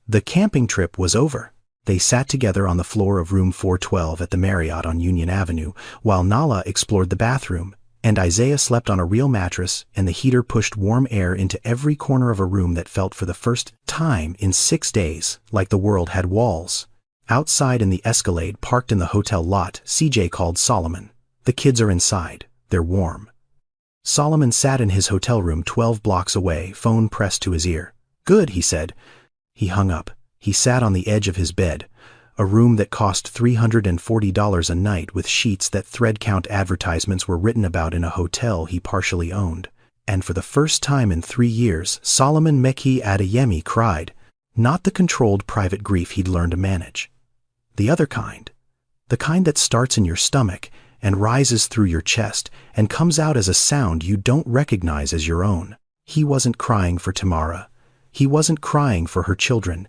The camping trip was over. They sat together on the floor of room 412 at the Marriott on Union Avenue, while Nala explored the bathroom, and Isaiah slept on a real mattress, and the heater pushed warm air into every corner of a room that felt for the first time in 6 days like the world had walls. Outside in the Escalade parked in the hotel lot, CJ called Solomon. The kids are inside. They're warm. Solomon sat in his hotel room 12 blocks away, phone pressed to his ear. Good, he said. He hung up. He sat on the edge of his bed, a room that cost $340 a night with sheets that thread count advertisements were written about in a hotel he partially owned. And for the first time in 3 years, Solomon Meki Adeyemi cried, not the controlled private grief he'd learned to manage. The other kind. The kind that starts in your stomach and rises through your chest and comes out as a sound you don't recognize as your own. He wasn't crying for Tamara. He wasn't crying for her children.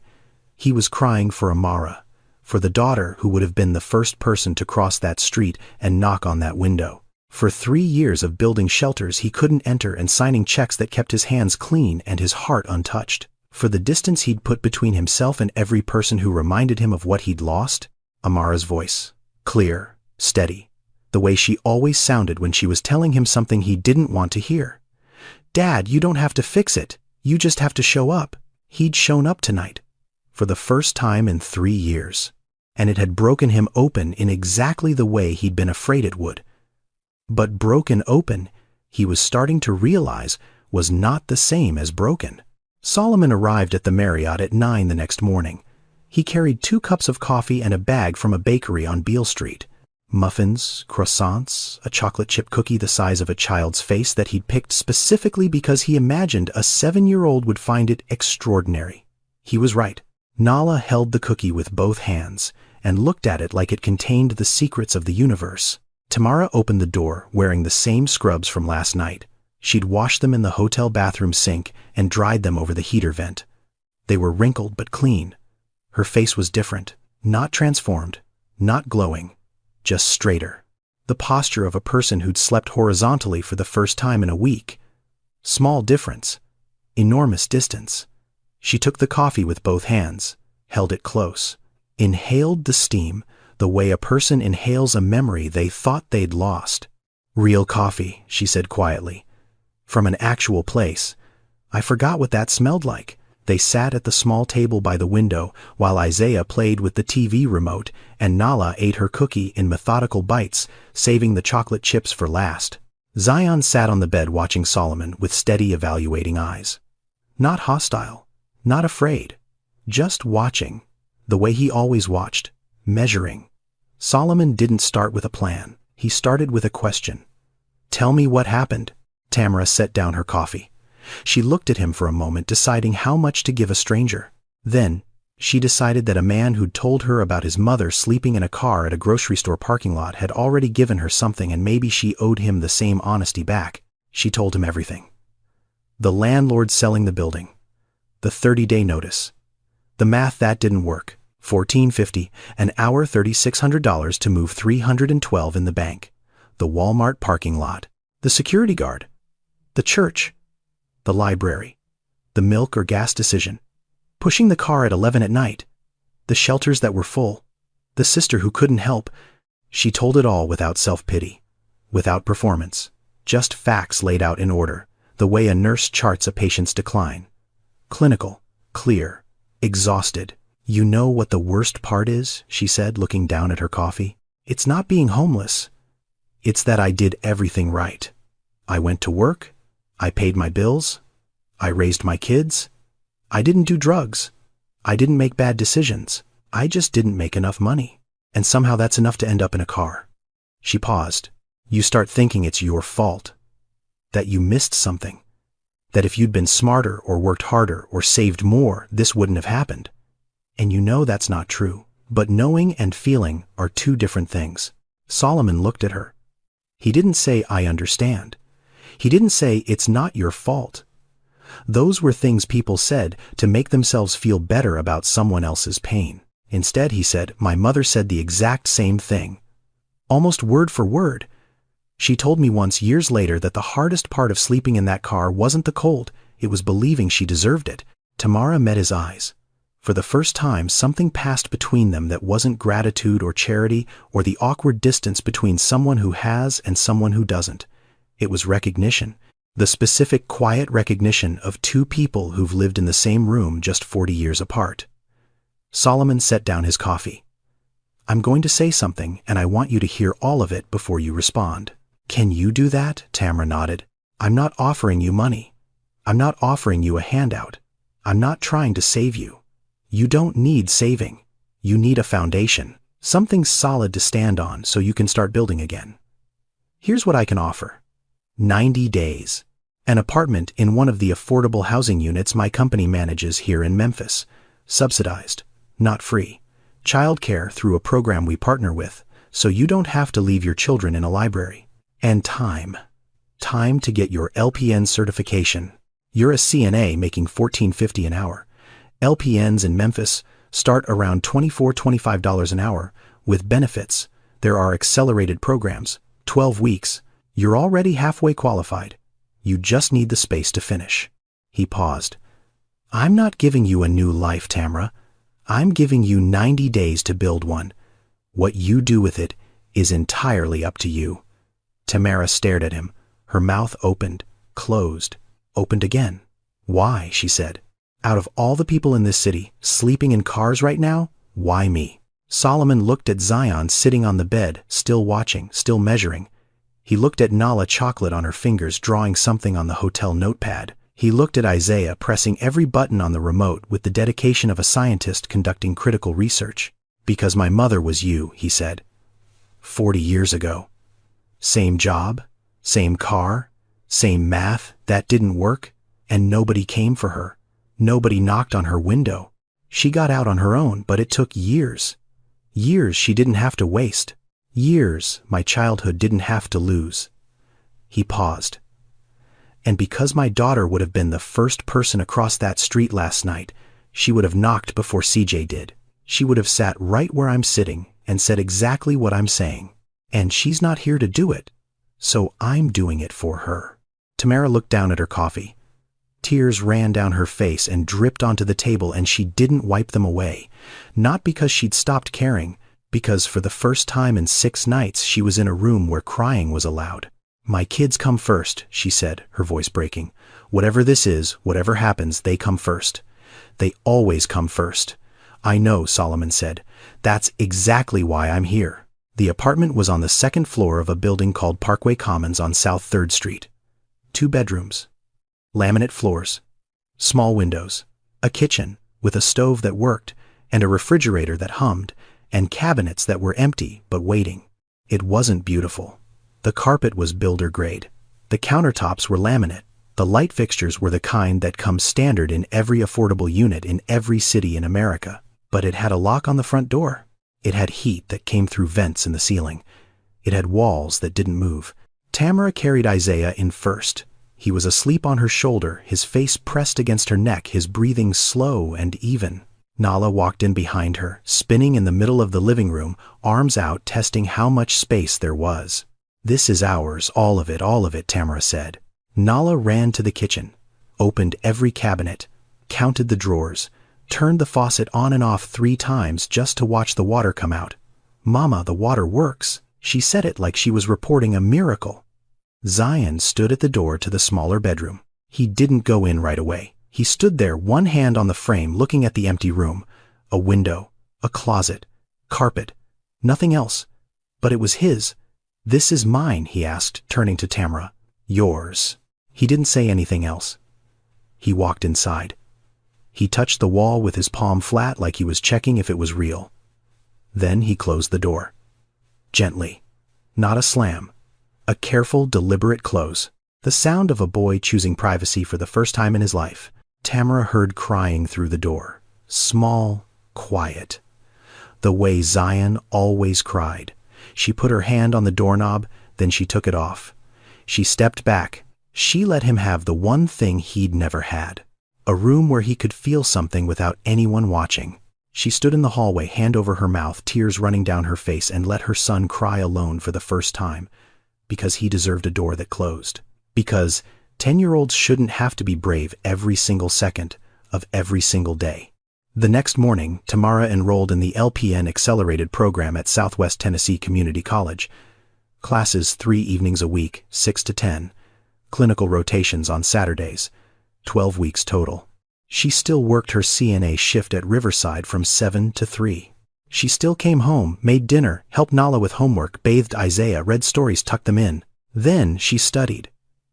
He was crying for Amara, for the daughter who would have been the first person to cross that street and knock on that window. For 3 years of building shelters he couldn't enter and signing checks that kept his hands clean and his heart untouched. For the distance he'd put between himself and every person who reminded him of what he'd lost. Amara's voice. Clear, steady. The way she always sounded when she was telling him something he didn't want to hear. Dad, you don't have to fix it. You just have to show up. He'd shown up tonight. For the first time in 3 years. And it had broken him open in exactly the way he'd been afraid it would. But broken open, he was starting to realize, was not the same as broken. Solomon arrived at the Marriott at 9 the next morning. He carried 2 cups of coffee and a bag from a bakery on Beale Street. Muffins, croissants, a chocolate chip cookie the size of a child's face that he'd picked specifically because he imagined a 7-year-old would find it extraordinary. He was right. Nala held the cookie with both hands and looked at it like it contained the secrets of the universe. Tamara opened the door wearing the same scrubs from last night. She'd washed them in the hotel bathroom sink and dried them over the heater vent. They were wrinkled but clean. Her face was different, not transformed, not glowing, just straighter. The posture of a person who'd slept horizontally for the first time in a week. Small difference, enormous distance. She took the coffee with both hands, held it close, inhaled the steam the way a person inhales a memory they thought they'd lost. Real coffee, she said quietly. From an actual place. I forgot what that smelled like. They sat at the small table by the window while Isaiah played with the TV remote and Nala ate her cookie in methodical bites, saving the chocolate chips for last. Zion sat on the bed watching Solomon with steady evaluating eyes. Not hostile, not afraid, just watching, the way he always watched, measuring. Solomon didn't start with a plan. He started with a question. Tell me what happened. Tamara set down her coffee. She looked at him for a moment, deciding how much to give a stranger. Then, she decided that a man who'd told her about his mother sleeping in a car at a grocery store parking lot had already given her something, and maybe she owed him the same honesty back. She told him everything. The landlord selling the building. The 30-day notice. The math that didn't work. $14.50 an hour, $3,600 to move $312 in the bank. The Walmart parking lot. The security guard. The church. The library. The milk or gas decision. Pushing the car at 11 at night. The shelters that were full. The sister who couldn't help. She told it all without self-pity. Without performance. Just facts laid out in order. The way a nurse charts a patient's decline. Clinical. Clear. Exhausted. You know what the worst part is, she said, looking down at her coffee. It's not being homeless. It's that I did everything right. I went to work. I paid my bills. I raised my kids. I didn't do drugs. I didn't make bad decisions. I just didn't make enough money. And somehow that's enough to end up in a car. She paused. You start thinking it's your fault. That you missed something. That if you'd been smarter or worked harder or saved more, this wouldn't have happened. And you know that's not true. But knowing and feeling are two different things. Solomon looked at her. He didn't say, I understand. He didn't say, it's not your fault. Those were things people said to make themselves feel better about someone else's pain. Instead, he said, my mother said the exact same thing. Almost word for word. She told me once years later that the hardest part of sleeping in that car wasn't the cold, it was believing she deserved it. Tamara met his eyes. For the first time, something passed between them that wasn't gratitude or charity or the awkward distance between someone who has and someone who doesn't. It was recognition. The specific, quiet recognition of two people who've lived in the same room just 40 years apart. Solomon set down his coffee. I'm going to say something, and I want you to hear all of it before you respond. Can you do that? Tamara nodded. I'm not offering you money. I'm not offering you a handout. I'm not trying to save you. You don't need saving. You need a foundation, something solid to stand on so you can start building again. Here's what I can offer. 90 days. An apartment in one of the affordable housing units my company manages here in Memphis. Subsidized, not free. Childcare through a program we partner with, so you don't have to leave your children in a library. And time. Time to get your LPN certification. You're a CNA making $14.50 an hour. LPNs in Memphis start around $24–25 an hour with benefits. There are accelerated programs, 12 weeks. You're already halfway qualified. You just need the space to finish. He paused. I'm not giving you a new life, Tamara. I'm giving you 90 days to build one. What you do with it is entirely up to you. Tamara stared at him. Her mouth opened, closed, opened again. Why? She said. Out of all the people in this city, sleeping in cars right now, why me? Solomon looked at Zion sitting on the bed, still watching, still measuring. He looked at Nala chocolate on her fingers drawing something on the hotel notepad. He looked at Isaiah pressing every button on the remote with the dedication of a scientist conducting critical research. Because my mother was you, he said. 40 years ago. Same job, same car, same math, that didn't work, and nobody came for her. Nobody knocked on her window. She got out on her own, but it took years. Years she didn't have to waste. Years my childhood didn't have to lose. He paused. And because my daughter would have been the first person across that street last night, she would have knocked before CJ did. She would have sat right where I'm sitting and said exactly what I'm saying. And she's not here to do it, so I'm doing it for her. Tamara looked down at her coffee. Tears ran down her face and dripped onto the table, and she didn't wipe them away. Not because she'd stopped caring, because for the first time in 6 nights she was in a room where crying was allowed. My kids come first, she said, her voice breaking. Whatever this is, whatever happens, they come first. They always come first. I know, Solomon said. That's exactly why I'm here. The apartment was on the 2nd floor of a building called Parkway Commons on South 3rd Street. 2 bedrooms. Laminate floors. Small windows. A kitchen with a stove that worked and a refrigerator that hummed and cabinets that were empty but waiting. It wasn't beautiful. The carpet was builder grade. The countertops were laminate. The light fixtures were the kind that come standard in every affordable unit in every city in America. But it had a lock on the front door. It had heat that came through vents in the ceiling. It had walls that didn't move. Tamara carried Isaiah in first. He was asleep on her shoulder, his face pressed against her neck, his breathing slow and even. Nala walked in behind her, spinning in the middle of the living room, arms out, testing how much space there was. This is ours, all of it, Tamara said. Nala ran to the kitchen, opened every cabinet, counted the drawers, turned the faucet on and off 3 times just to watch the water come out. Mama, the water works. She said it like she was reporting a miracle. Zion stood at the door to the smaller bedroom. He didn't go in right away. He stood there, one hand on the frame, looking at the empty room. A window, a closet, carpet, nothing else. But it was his. This is mine, he asked, turning to Tamara. Yours. He didn't say anything else. He walked inside. He touched the wall with his palm flat like he was checking if it was real. Then he closed the door. Gently. Not a slam. A careful, deliberate close. The sound of a boy choosing privacy for the first time in his life. Tamara heard crying through the door. Small, quiet. The way Zion always cried. She put her hand on the doorknob, then she took it off. She stepped back. She let him have the one thing he'd never had. A room where he could feel something without anyone watching. She stood in the hallway, hand over her mouth, tears running down her face, and let her son cry alone for the first time. Because he deserved a door that closed. Because 10-year-olds shouldn't have to be brave every single second of every single day. The next morning, Tamara enrolled in the LPN Accelerated program at Southwest Tennessee Community College. Classes 3 evenings a week, 6 to 10. Clinical rotations on Saturdays. 12 weeks total. She still worked her CNA shift at Riverside from 7 to 3. She still came home, made dinner, helped Nala with homework, bathed Isaiah, read stories, tucked them in. Then she studied.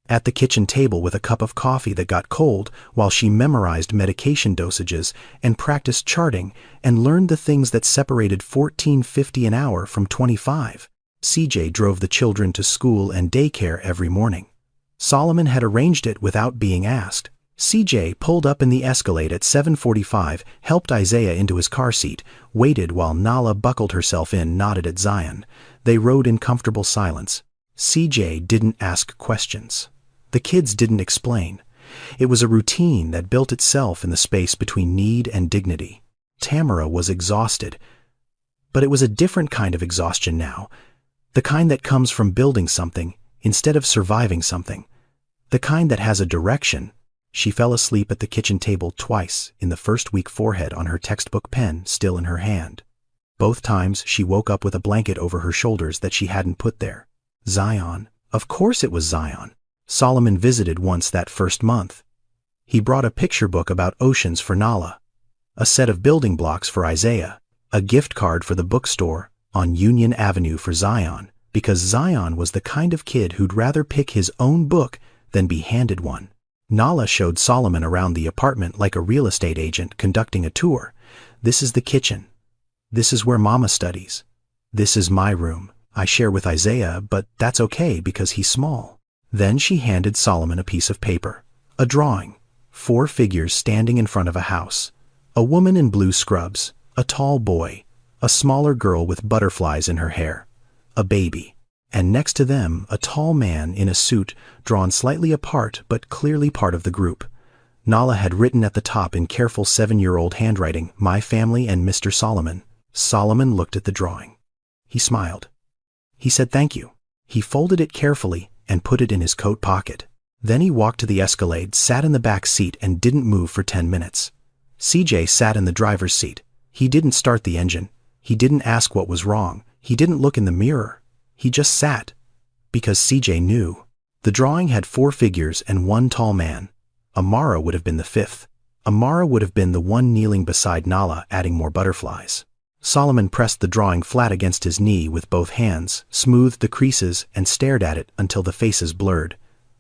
At the kitchen table with a cup of coffee that got cold while she memorized medication dosages and practiced charting and learned the things that separated $14.50 an hour from $25. CJ drove the children to school and daycare every morning. Solomon had arranged it without being asked. CJ pulled up in the Escalade at 7:45, helped Isaiah into his car seat, waited while Nala buckled herself in, nodded at Zion. They rode in comfortable silence. CJ didn't ask questions. The kids didn't explain. It was a routine that built itself in the space between need and dignity. Tamara was exhausted. But it was a different kind of exhaustion now. The kind that comes from building something instead of surviving something. The kind that has a direction. She fell asleep at the kitchen table twice in the first week, forehead on her textbook, pen still in her hand. Both times she woke up with a blanket over her shoulders that she hadn't put there. Zion. Of course it was Zion. Solomon visited once that first month. He brought a picture book about oceans for Nala, a set of building blocks for Isaiah, a gift card for the bookstore on Union Avenue for Zion, because Zion was the kind of kid who'd rather pick his own book than be handed one. Nala showed Solomon around the apartment like a real estate agent conducting a tour. This is the kitchen. This is where Mama studies. This is my room. I share with Isaiah, but that's okay because he's small. Then she handed Solomon a piece of paper. A drawing. 4 figures standing in front of a house. A woman in blue scrubs. A tall boy. A smaller girl with butterflies in her hair. A baby. And next to them, a tall man in a suit drawn slightly apart but clearly part of the group. Nala had written at the top in careful 7-year-old handwriting, "My family and Mr. Solomon." Solomon looked at the drawing. He smiled. He said thank you. He folded it carefully and put it in his coat pocket. Then he walked to the Escalade, sat in the back seat and didn't move for 10 minutes. CJ sat in the driver's seat. He didn't start the engine. He didn't ask what was wrong. He didn't look in the mirror. He just sat. Because CJ knew. The drawing had 4 figures and 1 tall man. Amara would have been the 5th. Amara would have been the one kneeling beside Nala, adding more butterflies. Solomon pressed the drawing flat against his knee with both hands, smoothed the creases, and stared at it until the faces blurred.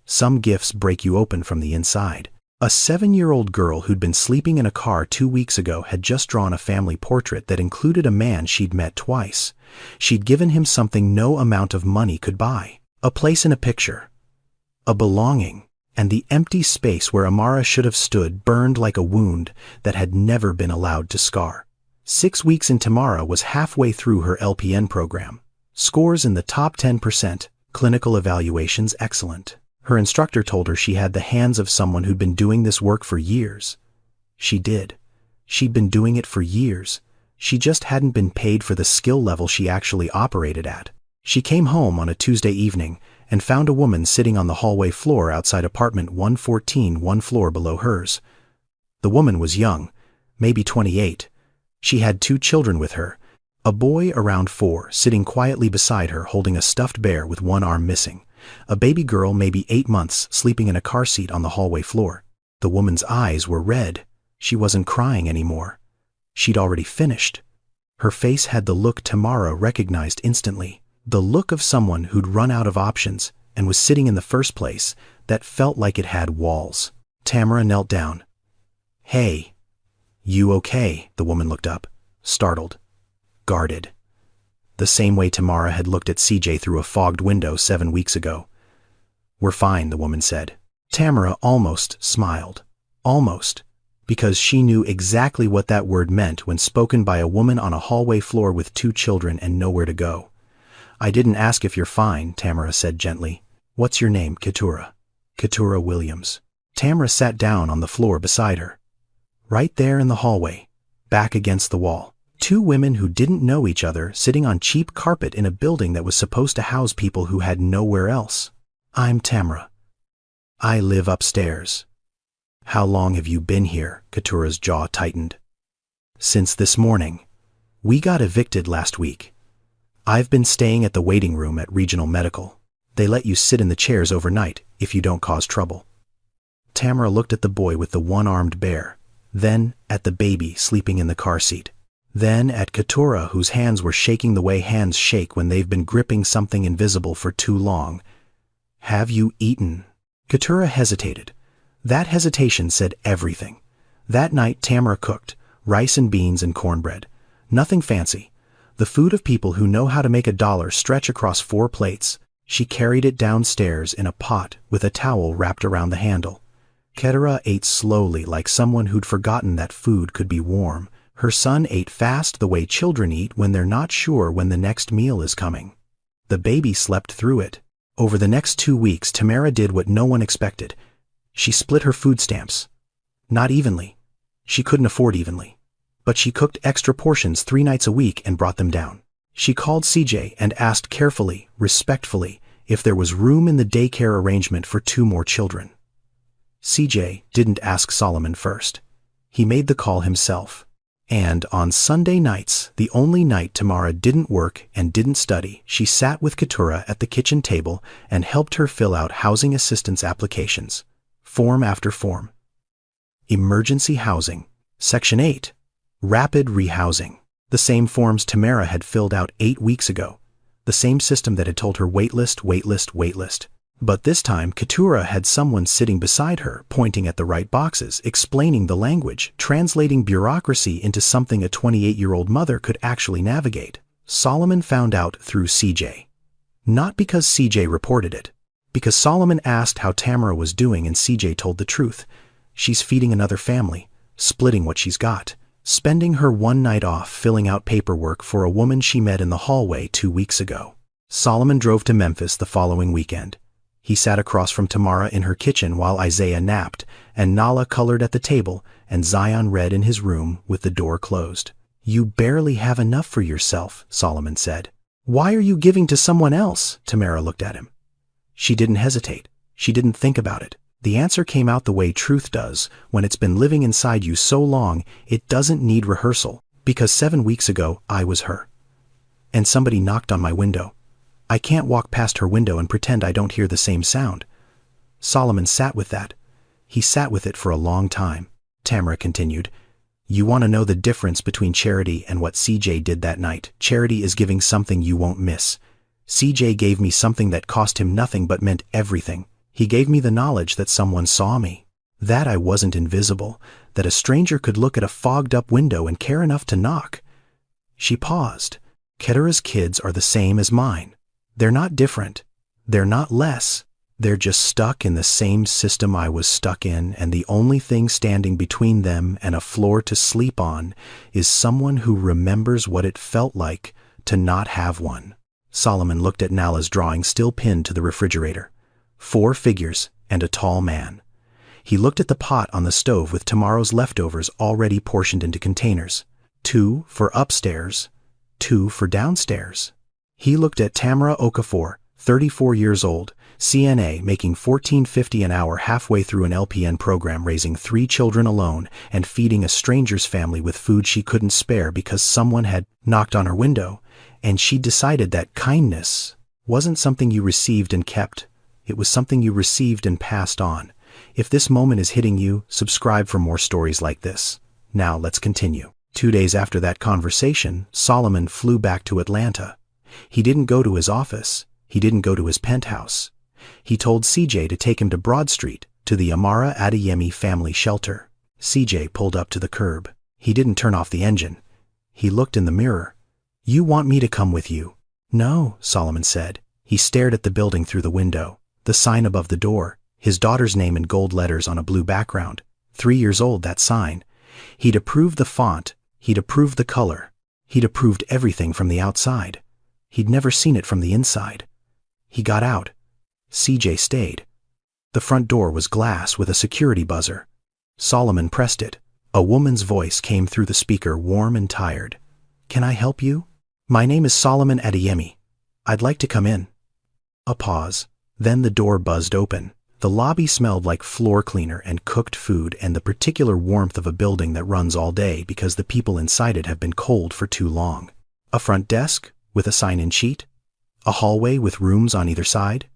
Some gifts break you open from the inside. A 7-year-old girl who'd been sleeping in a car 2 weeks ago had just drawn a family portrait that included a man she'd met twice. She'd given him something no amount of money could buy. A place in a picture. A belonging. And the empty space where Amara should have stood burned like a wound that had never been allowed to scar. 6 weeks in, Tamara was halfway through her LPN program. Scores in the top 10%. Clinical evaluations excellent. Her instructor told her she had the hands of someone who'd been doing this work for years. She did. She'd been doing it for years. She just hadn't been paid for the skill level she actually operated at. She came home on a Tuesday evening and found a woman sitting on the hallway floor outside apartment 114, 1 floor below hers. The woman was young, maybe 28. She had 2 children with her, a boy around 4 sitting quietly beside her holding a stuffed bear with 1 arm missing, a baby girl maybe 8 months sleeping in a car seat on the hallway floor. The woman's eyes were red. She wasn't crying anymore. She'd already finished. Her face had the look Tamara recognized instantly, the look of someone who'd run out of options and was sitting in the first place that felt like it had walls. Tamara knelt down. "Hey. You okay?" The woman looked up, startled, guarded. The same way Tamara had looked at CJ through a fogged window 7 weeks ago. "We're fine," the woman said. Tamara almost smiled. Almost. Because she knew exactly what that word meant when spoken by a woman on a hallway floor with 2 children and nowhere to go. "I didn't ask if you're fine," Tamara said gently. "What's your name?" "Keturah." "Keturah Williams." Tamara sat down on the floor beside her. Right there in the hallway, back against the wall, 2 women who didn't know each other sitting on cheap carpet in a building that was supposed to house people who had nowhere else. "I'm Tamara. I live upstairs." "How long have you been here?" Keturah's jaw tightened. "Since this morning. We got evicted last week. I've been staying at the waiting room at Regional Medical. They let you sit in the chairs overnight if you don't cause trouble." Tamara looked at the boy with the one-armed bear, then at the baby sleeping in the car seat, then at Keturah, whose hands were shaking the way hands shake when they've been gripping something invisible for too long. "Have you eaten?" Keturah hesitated. That hesitation said everything. That night Tamara cooked rice and beans and cornbread. Nothing fancy. The food of people who know how to make $1 stretch across 4 plates. She carried it downstairs in a pot with a towel wrapped around the handle. Keturah ate slowly, like someone who'd forgotten that food could be warm. Her son ate fast, the way children eat when they're not sure when the next meal is coming. The baby slept through it. Over the next 2 weeks, Tamara did what no one expected. She split her food stamps. Not evenly. She couldn't afford evenly. But she cooked extra portions 3 nights a week and brought them down. She called CJ and asked carefully, respectfully, if there was room in the daycare arrangement for 2 more children. CJ didn't ask Solomon first. He made the call himself. And on Sunday nights, the only night Tamara didn't work and didn't study, she sat with Keturah at the kitchen table and helped her fill out housing assistance applications. Form after form. Emergency housing. Section 8. Rapid rehousing. The same forms Tamara had filled out 8 weeks ago. The same system that had told her waitlist, waitlist, waitlist. But this time, Keturah had someone sitting beside her, pointing at the right boxes, explaining the language, translating bureaucracy into something a 28-year-old mother could actually navigate. Solomon found out through CJ. Not because CJ reported it. Because Solomon asked how Tamara was doing and CJ told the truth. She's feeding another family, splitting what she's got, spending her 1 night off filling out paperwork for a woman she met in the hallway 2 weeks ago. Solomon drove to Memphis the following weekend. He sat across from Tamara in her kitchen while Isaiah napped, and Nala colored at the table, and Zion read in his room with the door closed. "You barely have enough for yourself," Solomon said. "Why are you giving to someone else?" Tamara looked at him. She didn't hesitate. She didn't think about it. The answer came out the way truth does. When it's been living inside you so long, it doesn't need rehearsal. Because 7 weeks ago, I was her. And somebody knocked on my window. I can't walk past her window and pretend I don't hear the same sound. Solomon sat with that. He sat with it for a long time. Tamara continued, "You want to know the difference between charity and what CJ did that night. Charity is giving something you won't miss. CJ gave me something that cost him nothing but meant everything. He gave me the knowledge that someone saw me. That I wasn't invisible. That a stranger could look at a fogged-up window and care enough to knock." She paused. "Keturah's kids are the same as mine. They're not different. They're not less. They're just stuck in the same system I was stuck in, and the only thing standing between them and a floor to sleep on is someone who remembers what it felt like to not have one." Solomon looked at Nala's drawing still pinned to the refrigerator. 4 figures and a tall man. He looked at the pot on the stove with tomorrow's leftovers already portioned into containers. 2 for upstairs, 2 for downstairs. He looked at Tamara Okafor, 34 years old, CNA, making $14.50 an hour halfway through an LPN program, raising 3 children alone and feeding a stranger's family with food she couldn't spare because someone had knocked on her window, and she decided that kindness wasn't something you received and kept. It was something you received and passed on. If this moment is hitting you, subscribe for more stories like this. Now let's continue. 2 days after that conversation, Solomon flew back to Atlanta. He didn't go to his office. He didn't go to his penthouse. He told CJ to take him to Broad Street, to the Amara Adeyemi family shelter. CJ pulled up to the curb. He didn't turn off the engine. He looked in the mirror. "You want me to come with you?" "No," Solomon said. He stared at the building through the window. The sign above the door, his daughter's name in gold letters on a blue background. 3 years old, that sign. He'd approved the font, he'd approved the color, he'd approved everything from the outside. He'd never seen it from the inside. He got out. CJ stayed. The front door was glass with a security buzzer. Solomon pressed it. A woman's voice came through the speaker, warm and tired. "Can I help you?" "My name is Solomon Adeyemi. I'd like to come in." A pause. Then the door buzzed open. The lobby smelled like floor cleaner and cooked food and the particular warmth of a building that runs all day because the people inside it have been cold for too long. A front desk with a sign-in sheet. A hallway with rooms on either side.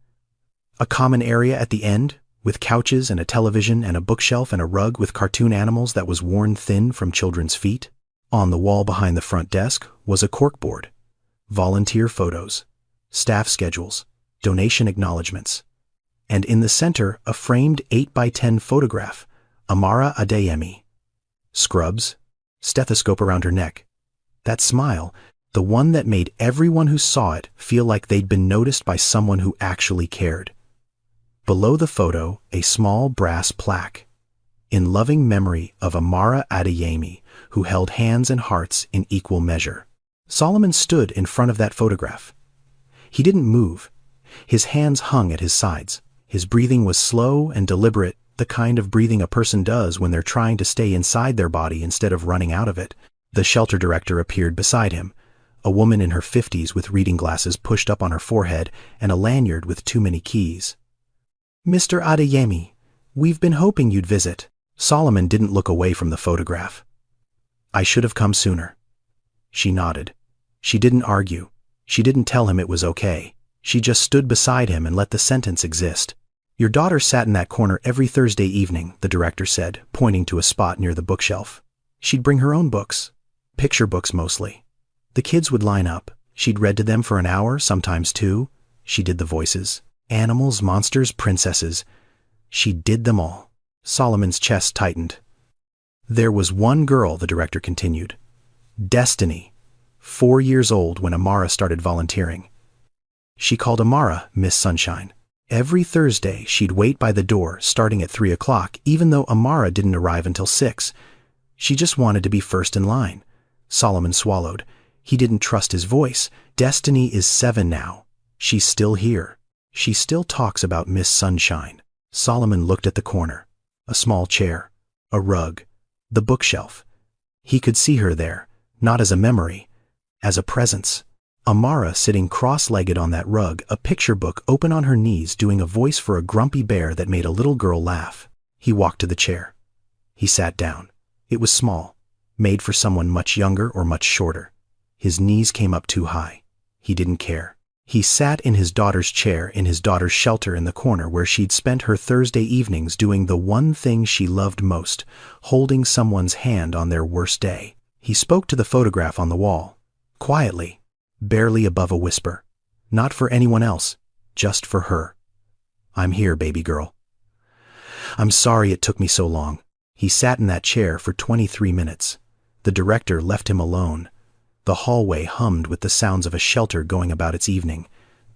A common area at the end with couches and a television and a bookshelf and a rug with cartoon animals that was worn thin from children's feet. On the wall behind the front desk was a corkboard. Volunteer photos, staff schedules, donation acknowledgments. And in the center, a framed 8x10 photograph, Amara Adeyemi. Scrubs, stethoscope around her neck. That smile, the one that made everyone who saw it feel like they'd been noticed by someone who actually cared. Below the photo, a small brass plaque. In loving memory of Amara Adeyemi, who held hands and hearts in equal measure. Solomon stood in front of that photograph. He didn't move. His hands hung at his sides. His breathing was slow and deliberate, the kind of breathing a person does when they're trying to stay inside their body instead of running out of it. The shelter director appeared beside him, a woman in her 50s with reading glasses pushed up on her forehead and a lanyard with too many keys. "Mr. Adeyemi, we've been hoping you'd visit." Solomon didn't look away from the photograph. "I should have come sooner." She nodded. She didn't argue. She didn't tell him it was okay. She just stood beside him and let the sentence exist. "Your daughter sat in that corner every Thursday evening," the director said, pointing to a spot near the bookshelf. "She'd bring her own books. Picture books mostly. The kids would line up. She'd read to them for an hour, sometimes 2. She did the voices. Animals, monsters, princesses. She did them all." Solomon's chest tightened. "There was one girl," the director continued. "Destiny. 4 years old when Amara started volunteering. She called Amara Miss Sunshine. Every Thursday she'd wait by the door starting at 3 o'clock, even though Amara didn't arrive until 6. She just wanted to be first in line." Solomon swallowed. He didn't trust his voice. "Destiny is 7 now. She's still here. She still talks about Miss Sunshine." Solomon looked at the corner. A small chair. A rug. The bookshelf. He could see her there, not as a memory, as a presence. Amara sitting cross-legged on that rug, a picture book open on her knees, doing a voice for a grumpy bear that made a little girl laugh. He walked to the chair. He sat down. It was small, made for someone much younger or much shorter. His knees came up too high. He didn't care. He sat in his daughter's chair in his daughter's shelter in the corner where she'd spent her Thursday evenings doing the one thing she loved most, holding someone's hand on their worst day. He spoke to the photograph on the wall, quietly, barely above a whisper. Not for anyone else, just for her. "I'm here, baby girl. I'm sorry it took me so long." He sat in that chair for 23 minutes. The director left him alone. The hallway hummed with the sounds of a shelter going about its evening,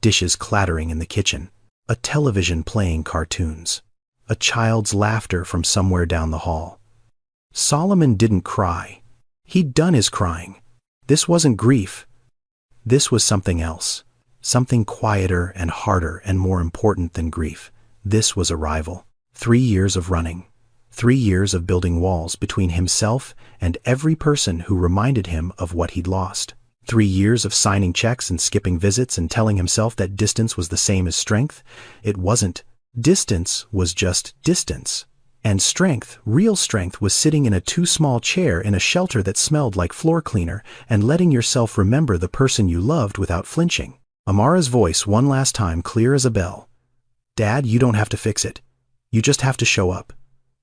dishes clattering in the kitchen, a television playing cartoons, a child's laughter from somewhere down the hall. Solomon didn't cry. He'd done his crying. This wasn't grief. This was something else, something quieter and harder and more important than grief. This was arrival. 3 years of running. 3 years of building walls between himself and every person who reminded him of what he'd lost. 3 years of signing checks and skipping visits and telling himself that distance was the same as strength. It wasn't. Distance was just distance. And strength, real strength, was sitting in a too small chair in a shelter that smelled like floor cleaner and letting yourself remember the person you loved without flinching. Amara's voice one last time, clear as a bell. "Dad, you don't have to fix it. You just have to show up."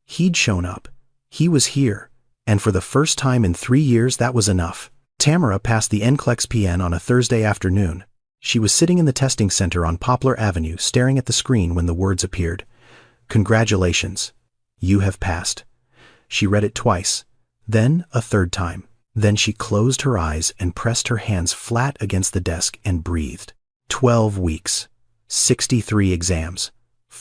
He'd shown up. He was here. And for the first time in 3 years, that was enough. Tamara passed the NCLEX PN on a Thursday afternoon. She was sitting in the testing center on Poplar Avenue, staring at the screen when the words appeared. "Congratulations. You have passed." She read it twice, then a third time. Then she closed her eyes and pressed her hands flat against the desk and breathed. 12 weeks. 63 exams.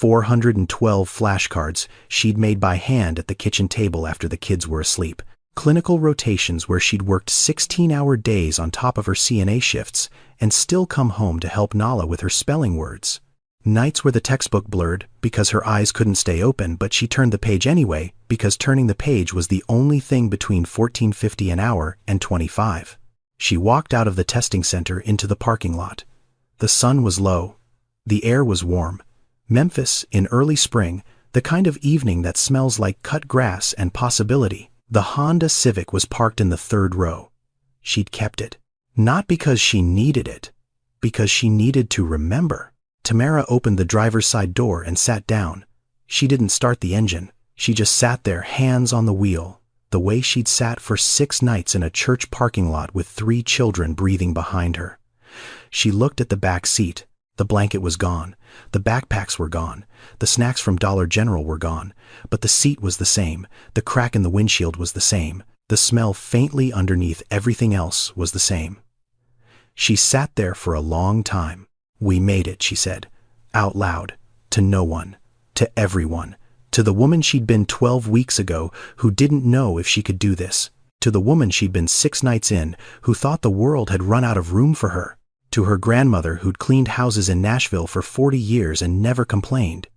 412 flashcards she'd made by hand at the kitchen table after the kids were asleep. Clinical rotations where she'd worked 16-hour days on top of her CNA shifts and still come home to help Nala with her spelling words. Nights where the textbook blurred because her eyes couldn't stay open, but she turned the page anyway because turning the page was the only thing between $14.50 an hour and $25. She walked out of the testing center into the parking lot. The sun was low. The air was warm. Memphis, in early spring, the kind of evening that smells like cut grass and possibility. The Honda Civic was parked in the third row. She'd kept it. Not because she needed it, because she needed to remember. Tamara opened the driver's side door and sat down. She didn't start the engine. She just sat there, hands on the wheel, the way she'd sat for 6 nights in a church parking lot with 3 children breathing behind her. She looked at the back seat. The blanket was gone. The backpacks were gone. The snacks from Dollar General were gone. But the seat was the same. The crack in the windshield was the same. The smell faintly underneath everything else was the same. She sat there for a long time. "We made it," she said, out loud, to no one, to everyone, to the woman she'd been 12 weeks ago who didn't know if she could do this, to the woman she'd been 6 nights in who thought the world had run out of room for her, to her grandmother who'd cleaned houses in Nashville for 40 years and never complained,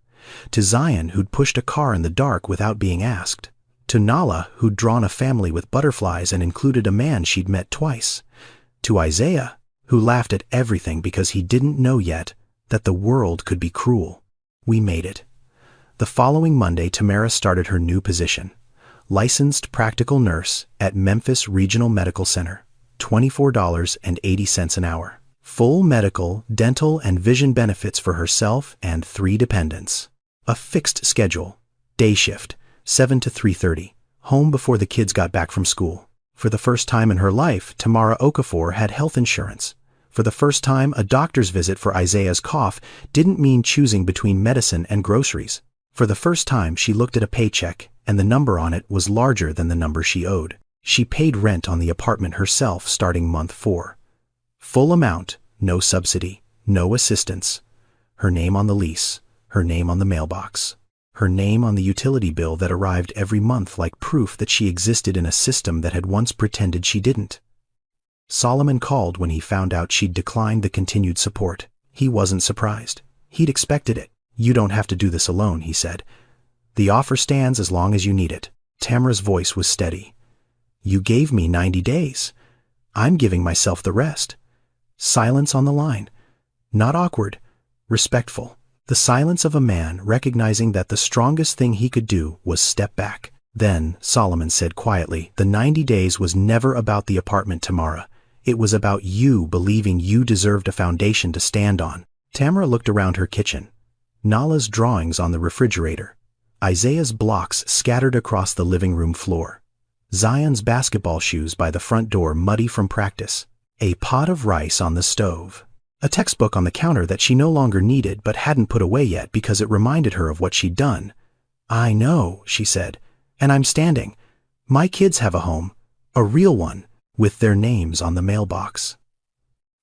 to Zion who'd pushed a car in the dark without being asked, to Nala who'd drawn a family with butterflies and included a man she'd met twice, to Isaiah who laughed at everything because he didn't know yet that the world could be cruel. We made it. The following Monday, Tamara started her new position, licensed practical nurse at Memphis Regional Medical Center, $24.80 an hour. Full medical, dental, and vision benefits for herself and 3 dependents. A fixed schedule, day shift, 7 to 3:30, home before the kids got back from school. For the first time in her life, Tamara Okafor had health insurance. For the first time, a doctor's visit for Isaiah's cough didn't mean choosing between medicine and groceries. For the first time, she looked at a paycheck, and the number on it was larger than the number she owed. She paid rent on the apartment herself starting month 4. Full amount, no subsidy, no assistance. Her name on the lease, her name on the mailbox, her name on the utility bill that arrived every month like proof that she existed in a system that had once pretended she didn't. Solomon called when he found out she'd declined the continued support. He wasn't surprised. He'd expected it. "You don't have to do this alone," he said. "The offer stands as long as you need it." Tamara's voice was steady. "You gave me 90 days. I'm giving myself the rest." Silence on the line. Not awkward, respectful. The silence of a man recognizing that the strongest thing he could do was step back. "Then," Solomon said quietly, "the 90 days was never about the apartment, Tamara. It was about you believing you deserved a foundation to stand on." Tamara looked around her kitchen. Nala's drawings on the refrigerator. Isaiah's blocks scattered across the living room floor. Zion's basketball shoes by the front door muddy from practice. A pot of rice on the stove. A textbook on the counter that she no longer needed but hadn't put away yet because it reminded her of what she'd done. "I know," she said, "and I'm standing. My kids have a home, a real one, with their names on the mailbox."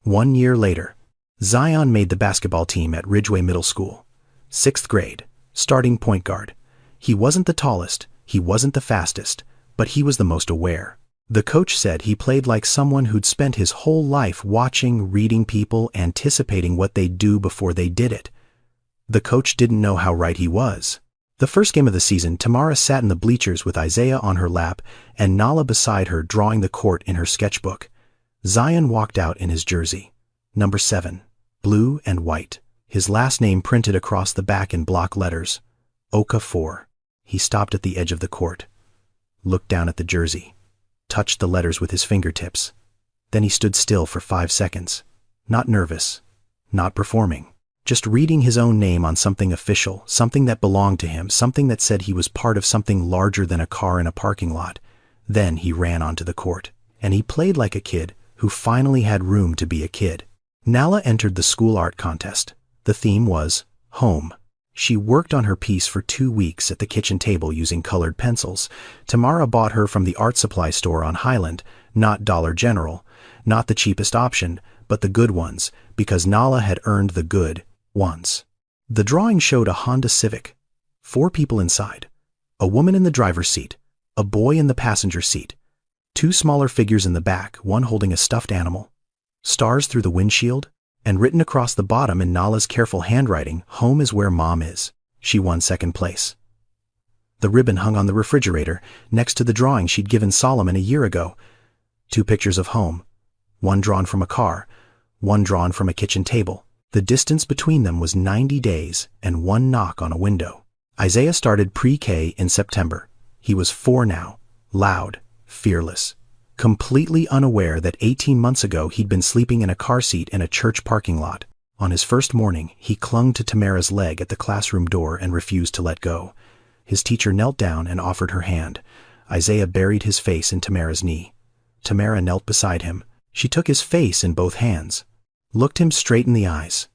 1 year later, Zion made the basketball team at Ridgeway Middle School. 6th grade, starting point guard. He wasn't the tallest, he wasn't the fastest, but he was the most aware. The coach said he played like someone who'd spent his whole life watching, reading people, anticipating what they'd do before they did it. The coach didn't know how right he was. The first game of the season, Tamara sat in the bleachers with Isaiah on her lap and Nala beside her drawing the court in her sketchbook. Zion walked out in his jersey. Number 7, blue and white. His last name printed across the back in block letters. Okafor. He stopped at the edge of the court, looked down at the jersey, touched the letters with his fingertips. Then he stood still for 5 seconds, not nervous, not performing, just reading his own name on something official, something that belonged to him, something that said he was part of something larger than a car in a parking lot. Then he ran onto the court, and he played like a kid who finally had room to be a kid. Nala entered the school art contest. The theme was home. She worked on her piece for 2 weeks at the kitchen table using colored pencils. Tamara bought her from the art supply store on Highland, not Dollar General, not the cheapest option, but the good ones, because Nala had earned the good once. The drawing showed a Honda Civic. 4 people inside. A woman in the driver's seat, a boy in the passenger seat, 2 smaller figures in the back, one holding a stuffed animal, stars through the windshield, and written across the bottom in Nala's careful handwriting, "Home is where Mom is." She won 2nd place. The ribbon hung on the refrigerator, next to the drawing she'd given Solomon a year ago. 2 pictures of home, one drawn from a car, one drawn from a kitchen table. The distance between them was 90 days and 1 knock on a window. Isaiah started pre-K in September. He was 4 now, loud, fearless, completely unaware that 18 months ago he'd been sleeping in a car seat in a church parking lot. On his first morning, he clung to Tamara's leg at the classroom door and refused to let go. His teacher knelt down and offered her hand. Isaiah buried his face in Tamara's knee. Tamara knelt beside him. She took his face in both hands, looked him straight in the eyes.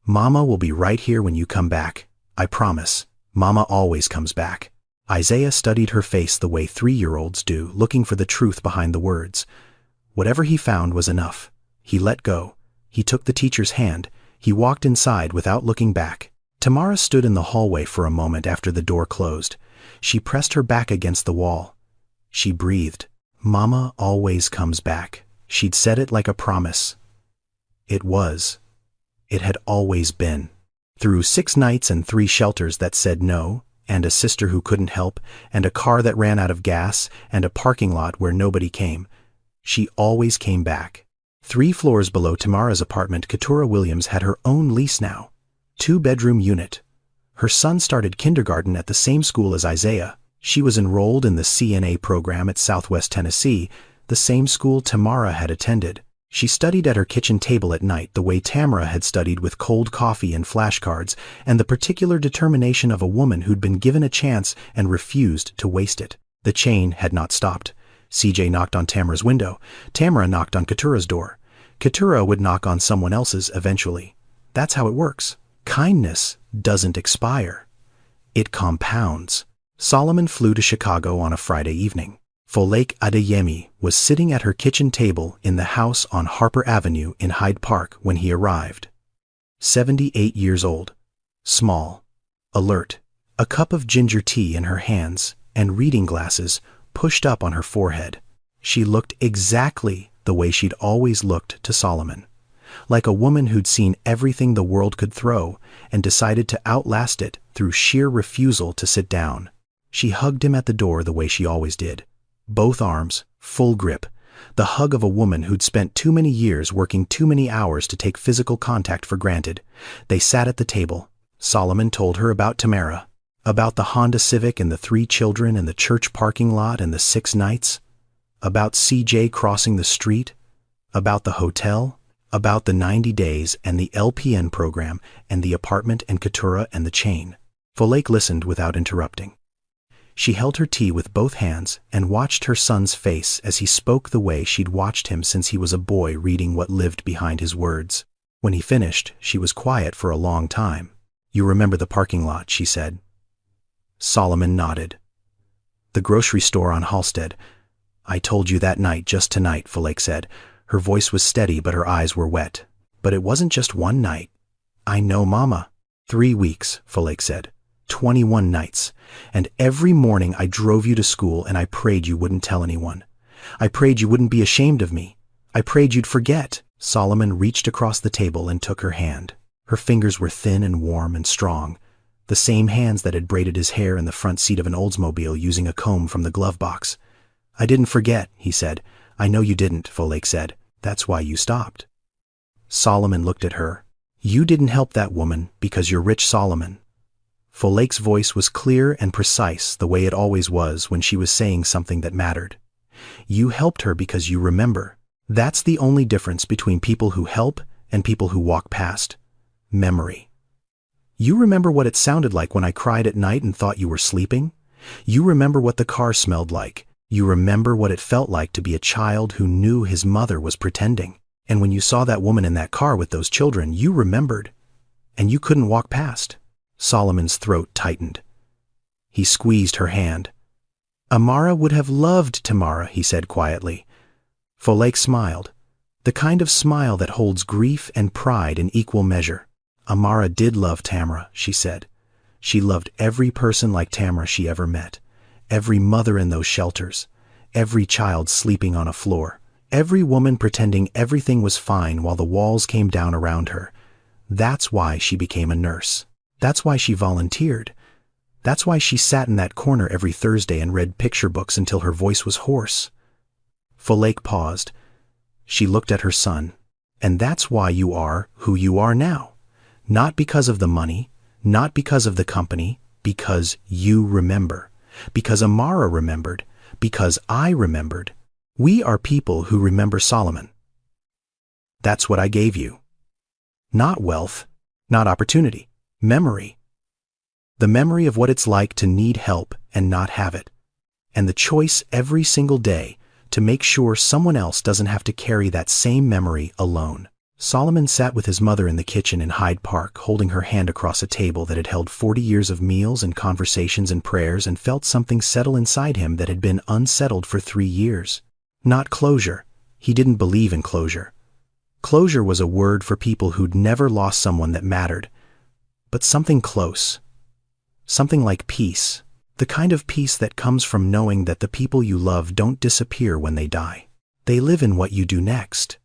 "Mama will be right here when you come back. I promise. Mama always comes back." Isaiah studied her face the way 3-year-olds do, looking for the truth behind the words. Whatever he found was enough. He let go. He took the teacher's hand. He walked inside without looking back. Tamara stood in the hallway for a moment after the door closed. She pressed her back against the wall. She breathed. "Mama always comes back." She'd said it like a promise. It was. It had always been. Through 6 nights and 3 shelters that said no, and a sister who couldn't help, and a car that ran out of gas, and a parking lot where nobody came, she always came back. 3 floors below Tamara's apartment, Keturah Williams had her own lease now. 2-bedroom unit. Her son started kindergarten at the same school as Isaiah. She was enrolled in the CNA program at Southwest Tennessee, the same school Tamara had attended. She studied at her kitchen table at night the way Tamara had studied, with cold coffee and flashcards, and the particular determination of a woman who'd been given a chance and refused to waste it. The chain had not stopped. CJ knocked on Tamara's window. Tamara knocked on Keturah's door. Keturah would knock on someone else's eventually. That's how it works. Kindness doesn't expire. It compounds. Solomon flew to Chicago on a Friday evening. Folake Adeyemi was sitting at her kitchen table in the house on Harper Avenue in Hyde Park when he arrived. 78 years old, small, alert, a cup of ginger tea in her hands and reading glasses pushed up on her forehead. She looked exactly the way she'd always looked to Solomon, like a woman who'd seen everything the world could throw and decided to outlast it through sheer refusal to sit down. She hugged him at the door the way she always did. Both arms, full grip, the hug of a woman who'd spent too many years working too many hours to take physical contact for granted. They sat at the table. Solomon told her about Tamara, about the Honda Civic and the 3 children and the church parking lot and the 6 nights, about CJ crossing the street, about the hotel, about the 90 days and the LPN program and the apartment and Keturah and the chain. Folake listened without interrupting. She held her tea with both hands and watched her son's face as he spoke the way she'd watched him since he was a boy, reading what lived behind his words. When he finished, she was quiet for a long time. "You remember the parking lot," she said. Solomon nodded. "The grocery store on Halstead. I told you that night, just tonight," Folake said. Her voice was steady, but her eyes were wet. "But it wasn't just one night." "I know, Mama." 3 weeks, Folake said. 21 nights. And every morning I drove you to school and I prayed you wouldn't tell anyone. I prayed you wouldn't be ashamed of me. I prayed you'd forget." Solomon reached across the table and took her hand. Her fingers were thin and warm and strong, the same hands that had braided his hair in the front seat of an Oldsmobile using a comb from the glove box. "I didn't forget," he said. "I know you didn't," Folake said. "That's why you stopped." Solomon looked at her. "You didn't help that woman because you're rich, Solomon." Folake's voice was clear and precise, the way it always was when she was saying something that mattered. "You helped her because you remember. That's the only difference between people who help and people who walk past. Memory. You remember what it sounded like when I cried at night and thought you were sleeping? You remember what the car smelled like. You remember what it felt like to be a child who knew his mother was pretending. And when you saw that woman in that car with those children, you remembered. And you couldn't walk past." Solomon's throat tightened. He squeezed her hand. "Amara would have loved Tamara," he said quietly. Folake smiled, the kind of smile that holds grief and pride in equal measure. Amara did love Tamara, she said. She loved every person like Tamara she ever met. Every mother in those shelters. Every child sleeping on a floor. Every woman pretending everything was fine while the walls came down around her. That's why she became a nurse. That's why she volunteered. That's why she sat in that corner every Thursday and read picture books until her voice was hoarse. Folake paused. She looked at her son. And that's why you are who you are now. Not because of the money, not because of the company, because you remember. Because Amara remembered. Because I remembered. We are people who remember Solomon. That's what I gave you. Not wealth, not opportunity, memory. The memory of what it's like to need help and not have it. And the choice every single day to make sure someone else doesn't have to carry that same memory alone. Solomon sat with his mother in the kitchen in Hyde Park, holding her hand across a table that had held 40 years of meals and conversations and prayers, and felt something settle inside him that had been unsettled for 3 years. Not closure. He didn't believe in closure. Closure was a word for people who'd never lost someone that mattered. But something close. Something like peace. The kind of peace that comes from knowing that the people you love don't disappear when they die. They live in what you do next.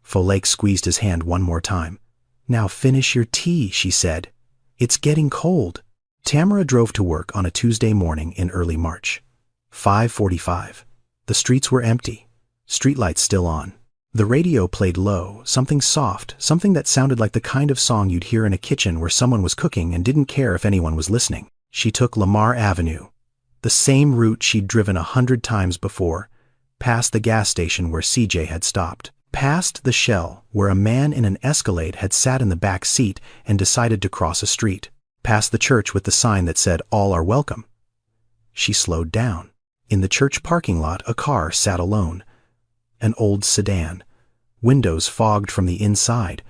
Folake squeezed his hand one more time. Now finish your tea, she said. It's getting cold. Tamara drove to work on a Tuesday morning in early March. 5:45. The streets were empty. Streetlights still on. The radio played low, something soft, something that sounded like the kind of song you'd hear in a kitchen where someone was cooking and didn't care if anyone was listening. She took Lamar Avenue, the same route she'd driven 100 times before, past the gas station where CJ had stopped, past the Shell where a man in an Escalade had sat in the back seat and decided to cross a street, past the church with the sign that said, "All are welcome." She slowed down. In the church parking lot, a car sat alone. An old sedan. Windows fogged from the inside.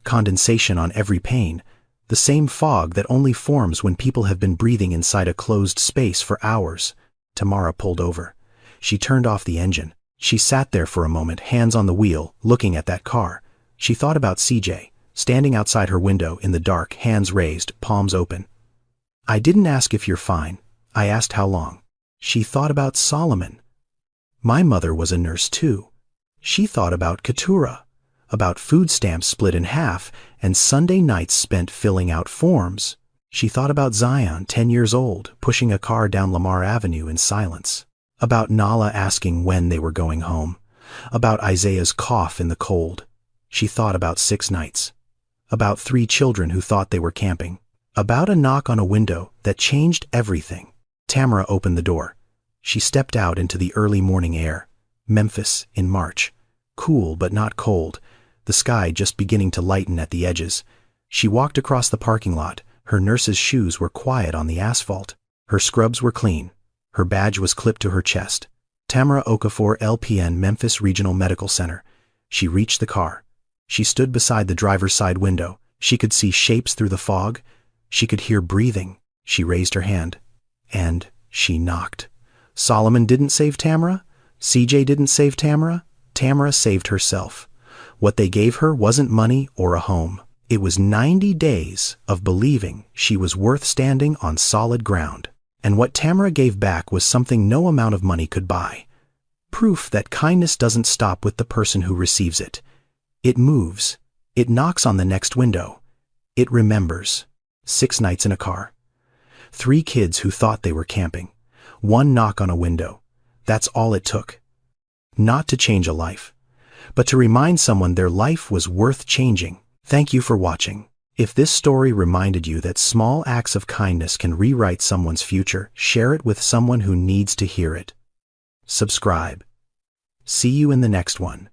Condensation on every pane. The same fog that only forms when people have been breathing inside a closed space for hours. Tamara pulled over. She turned off the engine. She sat there for a moment, hands on the wheel, looking at that car. She thought about CJ, standing outside her window in the dark, hands raised, palms open. "I didn't ask if you're fine. I asked how long." She thought about Solomon. My mother was a nurse too. She thought about Keturah, about food stamps split in half and Sunday nights spent filling out forms. She thought about Zion, 10 years old, pushing a car down Lamar Avenue in silence. About Nala asking when they were going home. About Isaiah's cough in the cold. She thought about 6 nights. About 3 children who thought they were camping. About a knock on a window that changed everything. Tamara opened the door. She stepped out into the early morning air. Memphis in March. Cool but not cold. The sky just beginning to lighten at the edges. She walked across the parking lot. Her nurse's shoes were quiet on the asphalt. Her scrubs were clean. Her badge was clipped to her chest. Tamara Okafor, LPN, Memphis Regional Medical Center. She reached the car. She stood beside the driver's side window. She could see shapes through the fog. She could hear breathing. She raised her hand. And she knocked. Solomon didn't save Tamara. CJ didn't save Tamara. Tamara saved herself. What they gave her wasn't money or a home. It was 90 days of believing she was worth standing on solid ground. And what Tamara gave back was something no amount of money could buy. Proof that kindness doesn't stop with the person who receives it. It moves. It knocks on the next window. It remembers. 6 nights in a car. 3 kids who thought they were camping. 1 knock on a window. That's all it took. Not to change a life, but to remind someone their life was worth changing. Thank you for watching. If this story reminded you that small acts of kindness can rewrite someone's future, share it with someone who needs to hear it. Subscribe. See you in the next one.